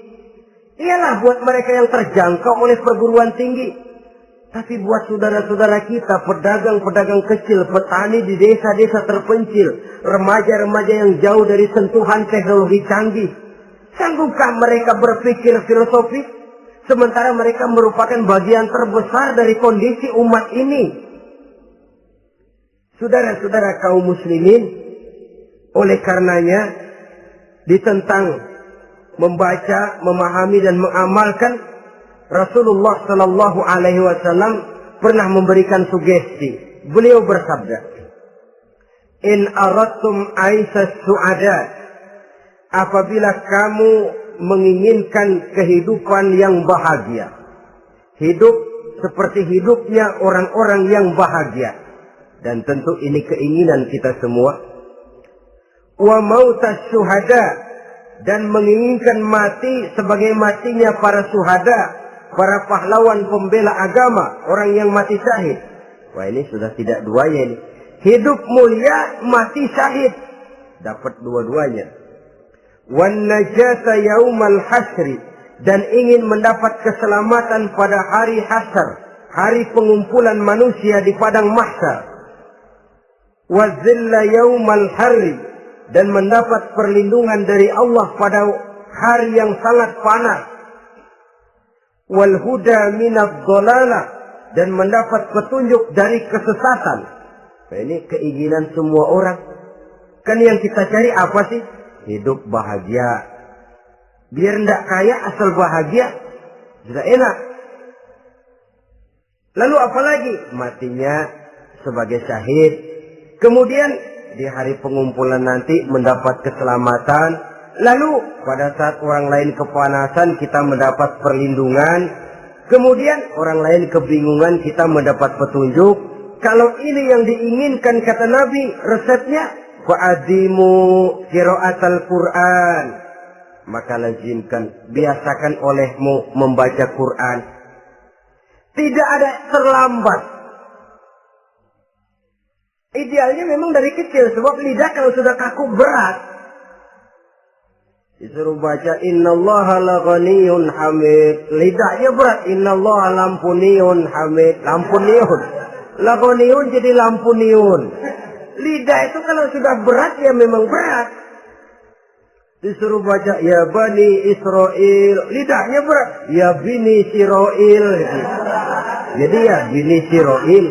ialah buat mereka yang terjangkau oleh perguruan tinggi. Tapi buat saudara-saudara kita, pedagang-pedagang kecil, petani di desa-desa terpencil, remaja-remaja yang jauh dari sentuhan teknologi canggih, sanggupkah mereka berpikir filosofis? Sementara mereka merupakan bagian terbesar dari kondisi umat ini. Saudara-saudara kaum muslimin, oleh karenanya ditentang membaca, memahami dan mengamalkan, Rasulullah Sallallahu Alaihi Wasallam pernah memberikan sugesti. Beliau bersabda, "In aradtum aisas su'ada," apabila kamu menginginkan kehidupan yang bahagia, hidup seperti hidupnya orang-orang yang bahagia, dan tentu ini keinginan kita semua. Wa mautas syuhada, dan menginginkan mati sebagai matinya para syuhada, para pahlawan pembela agama, orang yang mati syahid. Wah, ini sudah tidak duanya ini. Hidup mulia, mati syahid. Dapat dua-duanya. Wan najata yaumal hasri, dan ingin mendapat keselamatan pada hari hasyar, hari pengumpulan manusia di padang mahsyar. Wa zilla yaumal harri, dan mendapat perlindungan dari Allah pada hari yang sangat panas. Wal huda minadh dhalalah, dan mendapat petunjuk dari kesesatan. Nah, ini keinginan semua orang. Kan yang kita cari apa sih? Hidup bahagia. Biar ndak kaya asal bahagia, sudah enak. Lalu apalagi? Matinya sebagai syahid. Kemudian di hari pengumpulan nanti mendapat keselamatan. Lalu pada saat orang lain kepanasan kita mendapat perlindungan. Kemudian orang lain kebingungan kita mendapat petunjuk. Kalau ini yang diinginkan kata Nabi, resepnya fa'adimu qiraatal Quran. Maka lazimkan, biasakan olehmu membaca Quran. Tidak ada terlambat. Idealnya memang dari kecil, sebab lidah kalau sudah kaku berat. Disuruh baca innallaha laghaniyun hamid. Lidahnya berat. Innallaha lampuniyun hamid. Lampuniyun. Laghaniyun jadi lampuniyun. Lidah itu kalau sudah berat ya memang berat. Disuruh baca ya bani Israel. Lidahnya berat. Ya bini Siroil. Jadi ya bini Siroil.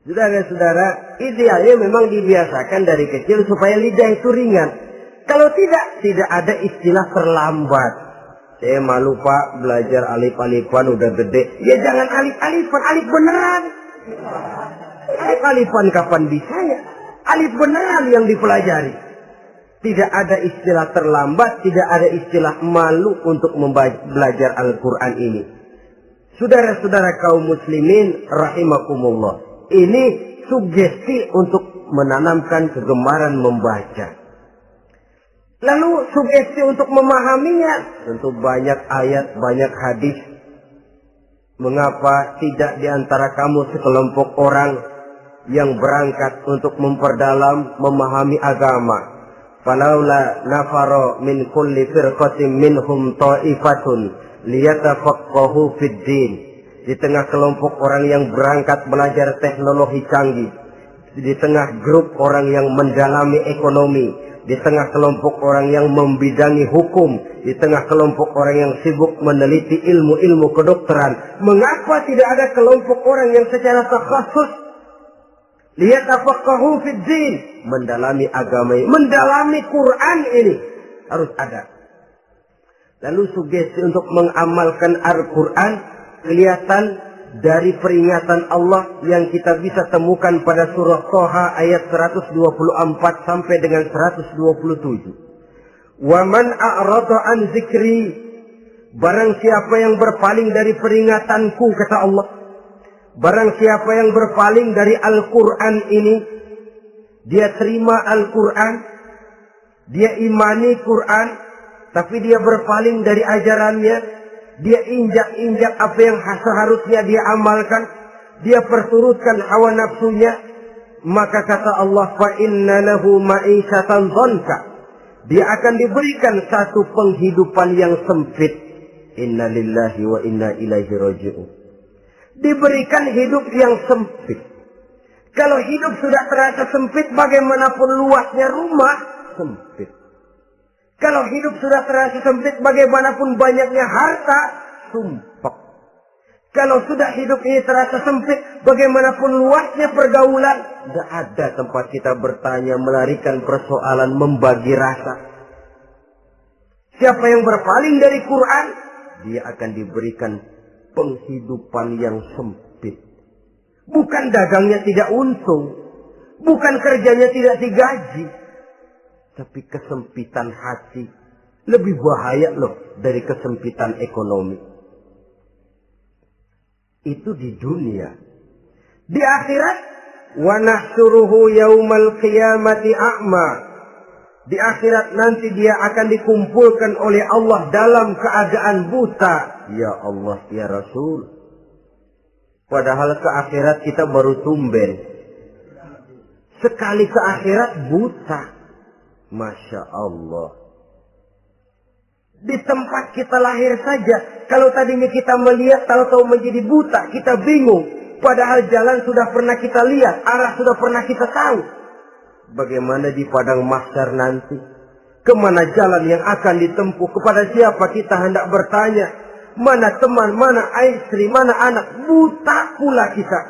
Saudara-saudara, idealnya memang dibiasakan dari kecil supaya lidah itu ringan. Kalau tidak ada istilah terlambat. Saya malu Pak, belajar alif-alifan udah gede. Ya jangan alif-alifan, alif beneran. Alif-alifan kapan bisa ya? Alif beneran yang dipelajari. Tidak ada istilah terlambat, tidak ada istilah malu untuk belajar Al-Quran ini. Saudara-saudara kaum muslimin rahimakumullah. Ini sugesti untuk menanamkan kegemaran membaca. Lalu sugesti untuk memahaminya. Tentu banyak ayat, banyak hadis. Mengapa tidak di antara kamu sekelompok orang yang berangkat untuk memperdalam, memahami agama. Falaula nafaro min kulli firqatin minhum ta'ifatun liyatafaqahu fid din. Di tengah kelompok orang yang berangkat belajar teknologi canggih, di tengah grup orang yang mendalami ekonomi, di tengah kelompok orang yang membidangi hukum, di tengah kelompok orang yang sibuk meneliti ilmu-ilmu kedokteran, mengapa tidak ada kelompok orang yang secara takhasus liyatafaqahu fid din, mendalami agama ini, mendalami Quran ini, harus ada. Lalu sugesti untuk mengamalkan Al-Quran kelihatan dari peringatan Allah yang kita bisa temukan pada surah Toha ayat 124 sampai dengan 127. Wa man a'rada an zikri, barang siapa yang berpaling dari peringatanku, kata Allah, barang siapa yang berpaling dari Al-Quran ini, dia terima Al-Quran, dia imani Quran, tapi dia berpaling dari ajarannya, dia injak-injak apa yang seharusnya dia amalkan, dia perturutkan hawa nafsunya, maka kata Allah, fa inna lahu ma'isyatan dhanka, dia akan diberikan satu penghidupan yang sempit. Inna lillahi wa inna ilaihi raji'un. Diberikan hidup yang sempit. Kalau hidup sudah terasa sempit, bagaimanapun luasnya rumah, sempit. Kalau hidup sudah terasa sempit, bagaimanapun banyaknya harta, sumpek. Kalau sudah hidup ini terasa sempit, bagaimanapun luasnya pergaulan, tidak ada tempat kita bertanya, melarikan persoalan, membagi rasa. Siapa yang berpaling dari Quran, dia akan diberikan penghidupan yang sempit. Bukan dagangnya tidak untung, bukan kerjanya tidak digaji, tapi kesempitan hati lebih bahaya loh dari kesempitan ekonomi. Itu di dunia. Di akhirat, wa nahsyuruhu yaumal qiyamati a'ma. Di akhirat nanti dia akan dikumpulkan oleh Allah dalam keadaan buta. Ya Allah, ya Rasul. Padahal ke akhirat kita baru tumben. Sekali ke akhirat buta. Masya Allah. Di tempat kita lahir saja, kalau tadinya kita melihat, tahu-tahu menjadi buta, kita bingung. Padahal jalan sudah pernah kita lihat, arah sudah pernah kita tahu. Bagaimana di padang mahsyar nanti? Kemana jalan yang akan ditempuh? Kepada siapa kita hendak bertanya? Mana teman, mana istri, mana anak? Buta pula kita.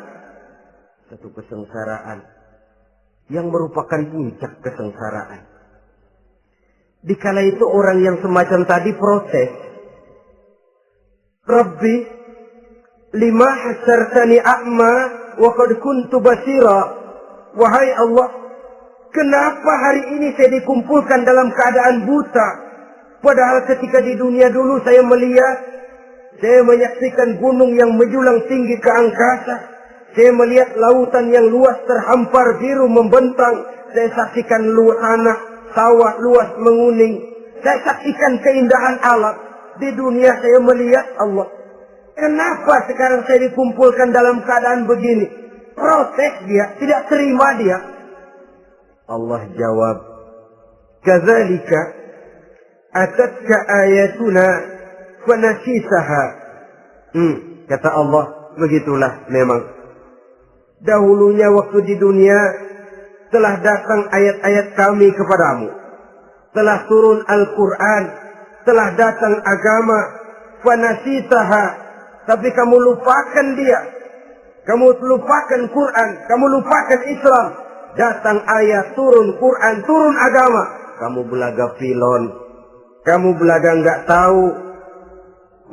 Satu kesengsaraan yang merupakan puncak kesengsaraan. Dikala itu orang yang semacam tadi protes. Rabbi, lima hasartani a'ma wa qad kuntu basira. Wahai Allah, kenapa hari ini saya dikumpulkan dalam keadaan buta? Padahal ketika di dunia dulu saya melihat, saya menyaksikan gunung yang menjulang tinggi ke angkasa. Saya melihat lautan yang luas terhampar biru membentang. Saya saksikan tanah, sawah luas menguning. Saya saksikan keindahan alam. Di dunia saya melihat Allah. Kenapa sekarang saya dikumpulkan dalam keadaan begini? Protes dia, tidak terima dia. Allah jawab, kadzalika atatka ayatuna fanasisaha. Kata Allah, begitulah memang. Dahulunya waktu di dunia telah datang ayat-ayat kami kepadamu. Telah turun Al-Quran. Telah datang agama. Fanasisaha. Tapi kamu lupakan dia. Kamu lupakan Quran. Kamu lupakan Islam. Datang ayat, turun Quran, turun agama. Kamu belaga filon. Kamu belaga enggak tahu.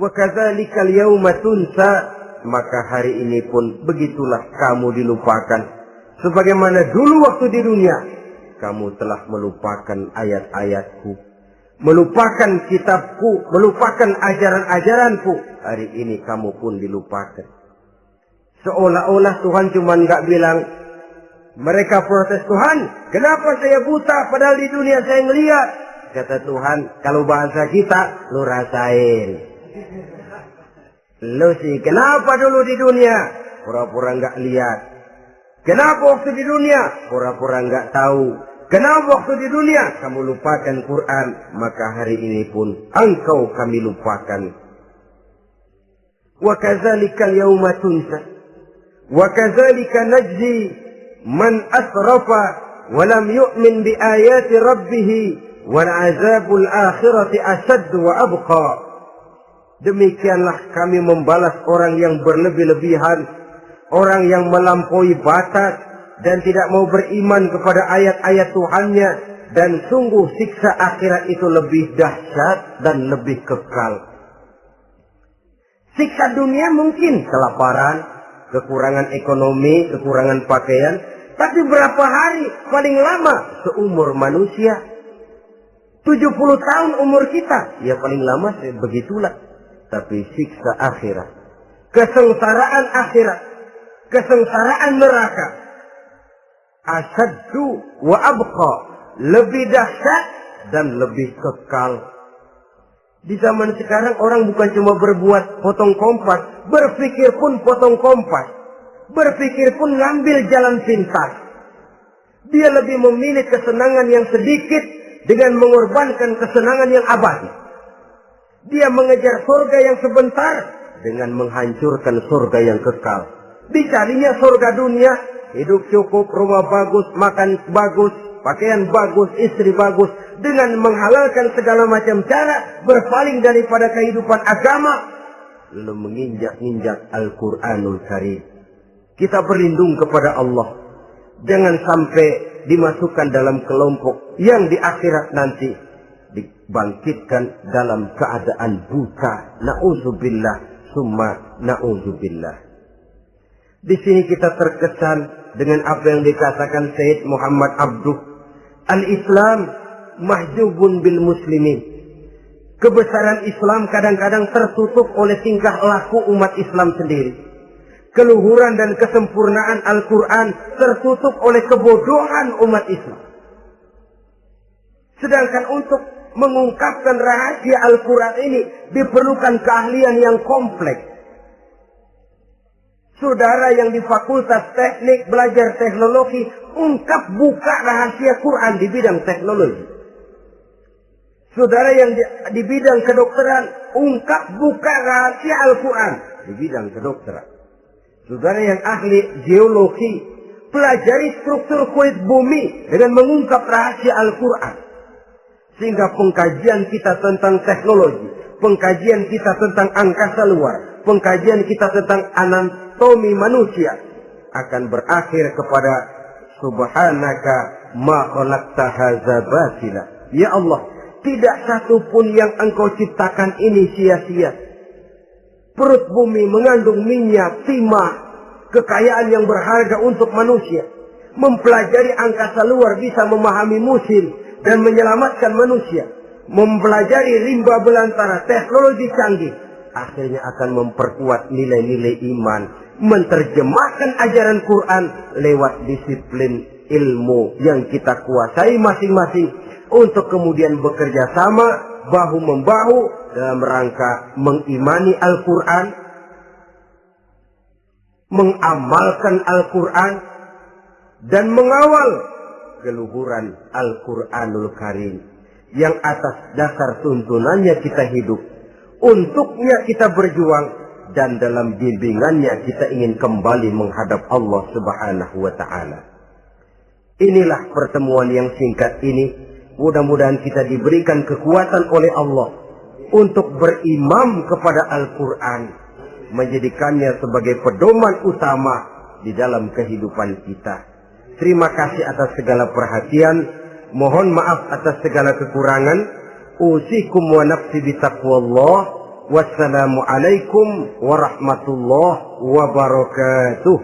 Wa kadzalikal yauma tunsa. Maka hari ini pun begitulah kamu dilupakan. Sebagaimana dulu waktu di dunia, kamu telah melupakan ayat-ayatku, melupakan kitabku, melupakan ajaran-ajaranku. Hari ini kamu pun dilupakan. Seolah-olah Tuhan cuma nggak bilang, mereka protes, Tuhan, kenapa saya buta padahal di dunia saya ngelihat. Kata Tuhan, kalau bahasa kita, lu rasain. Lu sih, kenapa dulu di dunia? Pura-pura nggak lihat. Kenapa waktu di dunia? Pura-pura nggak tahu. Kenapa waktu di dunia? Kamu lupakan Quran. Maka hari ini pun engkau kami lupakan. Wa kadzalikal yauma tunsa. Wa kadzalika najzi man asrafa walam yu'min bi ayati rabbih wal azabul akhirati asad wa abqa. Demikianlah kami membalas orang yang berlebih-lebihan, orang yang melampaui batas dan tidak mau beriman kepada ayat-ayat Tuhannya, dan sungguh siksa akhirat itu lebih dahsyat dan lebih kekal. Siksa dunia mungkin kelaparan, kekurangan ekonomi, kekurangan pakaian, tapi berapa hari paling lama seumur manusia? 70 tahun umur kita, ya paling lama begitulah. Tapi siksa akhirat, kesengsaraan akhirat, kesengsaraan neraka, asyaddu wa abqa, lebih dahsyat dan lebih kekal. Di zaman sekarang orang bukan cuma berbuat potong kompas, berpikir pun potong kompas, berpikir pun ngambil jalan pintas. Dia lebih memilih kesenangan yang sedikit dengan mengorbankan kesenangan yang abadi. Dia mengejar surga yang sebentar dengan menghancurkan surga yang kekal. Dicarinya surga dunia, hidup cukup, rumah bagus, makan bagus, pakaian bagus, istri bagus, dengan menghalalkan segala macam cara, berpaling daripada kehidupan agama, lalu menginjak-injak Al-Quranul Karim. Kita berlindung kepada Allah, jangan sampai dimasukkan dalam kelompok yang di akhirat nanti dibangkitkan dalam keadaan buta. Na'udzubillah summa na'udzubillah. Di sini kita terkesan dengan apa yang dikatakan Sayyid Muhammad Abduh, al-Islam mahjubun bil muslimin. Kebesaran Islam kadang-kadang tertutup oleh tingkah laku umat Islam sendiri. Keluhuran dan kesempurnaan Al-Quran tertutup oleh kebodohan umat Islam. Sedangkan untuk mengungkapkan rahasia Al-Quran ini diperlukan keahlian yang kompleks. Saudara yang di Fakultas Teknik belajar teknologi, buka rahasia Quran di bidang teknologi. Saudara yang di bidang kedokteran, buka rahasia Al-Quran di bidang kedokteran. Saudara yang ahli geologi, pelajari struktur kulit bumi dengan mengungkap rahasia Al-Quran. Sehingga pengkajian kita tentang teknologi, pengkajian kita tentang angkasa luar, pengkajian kita tentang anatomi manusia akan berakhir kepada subhanaka ma khalaqta hadza batila. Ya Allah, tidak satu pun yang engkau ciptakan ini sia-sia. Perut bumi mengandung minyak, timah, kekayaan yang berharga untuk manusia. Mempelajari angkasa luar bisa memahami musim dan menyelamatkan manusia. Mempelajari rimba belantara, teknologi canggih, akhirnya akan memperkuat nilai-nilai iman. Menerjemahkan ajaran Quran lewat disiplin ilmu yang kita kuasai masing-masing, untuk kemudian bekerja sama bahu-membahu dalam rangka mengimani Al-Quran, mengamalkan Al-Quran, dan mengawal keluhuran Al-Quranul Karim yang atas dasar tuntunannya kita hidup, untuknya kita berjuang, dan dalam bimbingannya kita ingin kembali menghadap Allah Subhanahu wa Ta'ala. Inilah pertemuan yang singkat ini. Mudah-mudahan kita diberikan kekuatan oleh Allah untuk berimam kepada Al-Quran, menjadikannya sebagai pedoman utama di dalam kehidupan kita. Terima kasih atas segala perhatian. Mohon maaf atas segala kekurangan. Usikum wa nafsi bitaqwallah. Wassalamualaikum warahmatullahi wabarakatuh.